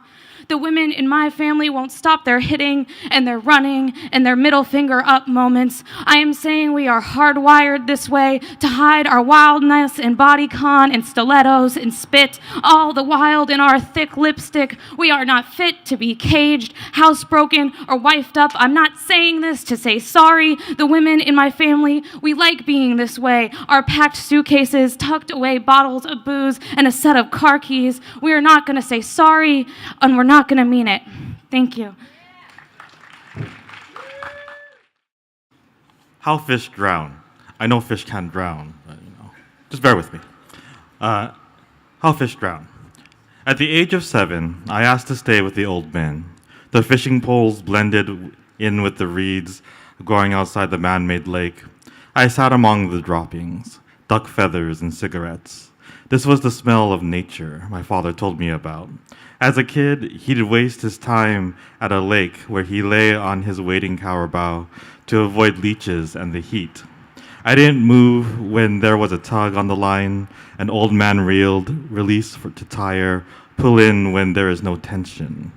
The women in my family won't stop their hitting and their running and their middle finger up moments. I am saying we are hardwired this way to hide our wildness in bodycon and stilettos and spit, all the while in our thick lipstick. We are not fit to be caged, housebroken, or wifed up. I'm not saying this to say sorry. The women in my family, we like being this way. Our packed suitcases, tucked away bottles of booze, and a set of car keys. We are not going to say sorry, and we're not going to mean it. Thank you. How fish drown. I know fish can drown, but just bear with me. How fish drown. At the age of 7, I asked to stay with the old men. The fishing poles blended in with the reeds growing outside the man-made lake. I sat among the droppings, duck feathers and cigarettes. This was the smell of nature my father told me about. As a kid, he'd waste his time at a lake where he lay on his waiting cower bow to avoid leeches and the heat. I didn't move when there was a tug on the line. An old man reeled, release to tire, pull in when there is no tension.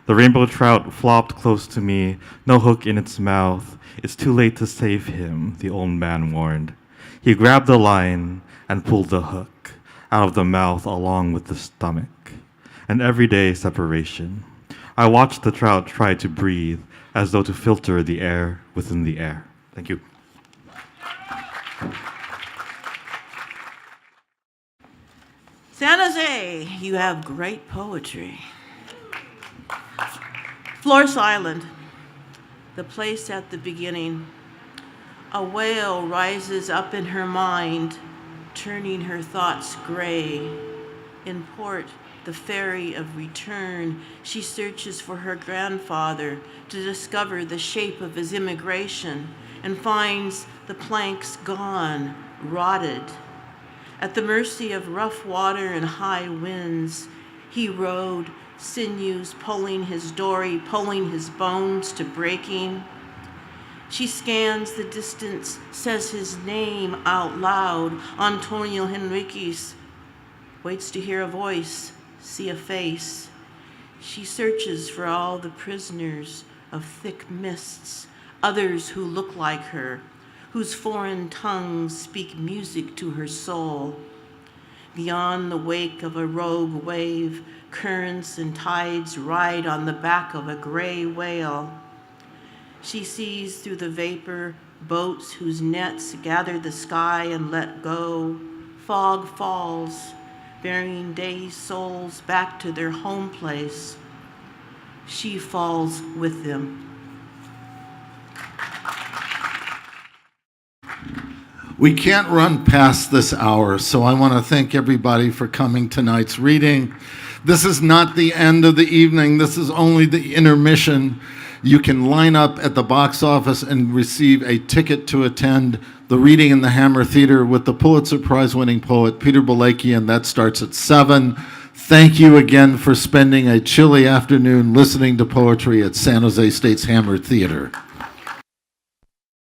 The rainbow trout flopped close to me, no hook in its mouth. It's too late to save him, the old man warned. He grabbed the line and pulled the hook out of the mouth along with the stomach. An everyday separation. I watched the trout try to breathe as though to filter the air within the air. Thank you. San Jose, you have great poetry. Flores Island, the place at the beginning. A wail rises up in her mind, turning her thoughts gray. In port, the ferry of return, she searches for her grandfather to discover the shape of his immigration and finds the planks gone, rotted. At the mercy of rough water and high winds, he rode, sinews pulling his dory, pulling his bones to breaking. She scans the distance, says his name out loud, Antonio Henriquez, waits to hear a voice, see a face. She searches for all the prisoners of thick mists, others who look like her, whose foreign tongues speak music to her soul. Beyond the wake of a rogue wave, currents and tides ride on the back of a gray whale. She sees through the vapor boats whose nets gather the sky and let go. Fog falls, bearing dazed souls back to their home place. She falls with them. We can't run past this hour, so I want to thank everybody for coming tonight's reading. This is not the end of the evening. This is only the intermission. You can line up at the box office and receive a ticket to attend the reading in the Hammer Theater with the Pulitzer Prize-winning poet Peter Balakian. That starts at 7. Thank you again for spending a chilly afternoon listening to poetry at San Jose State's Hammer Theater.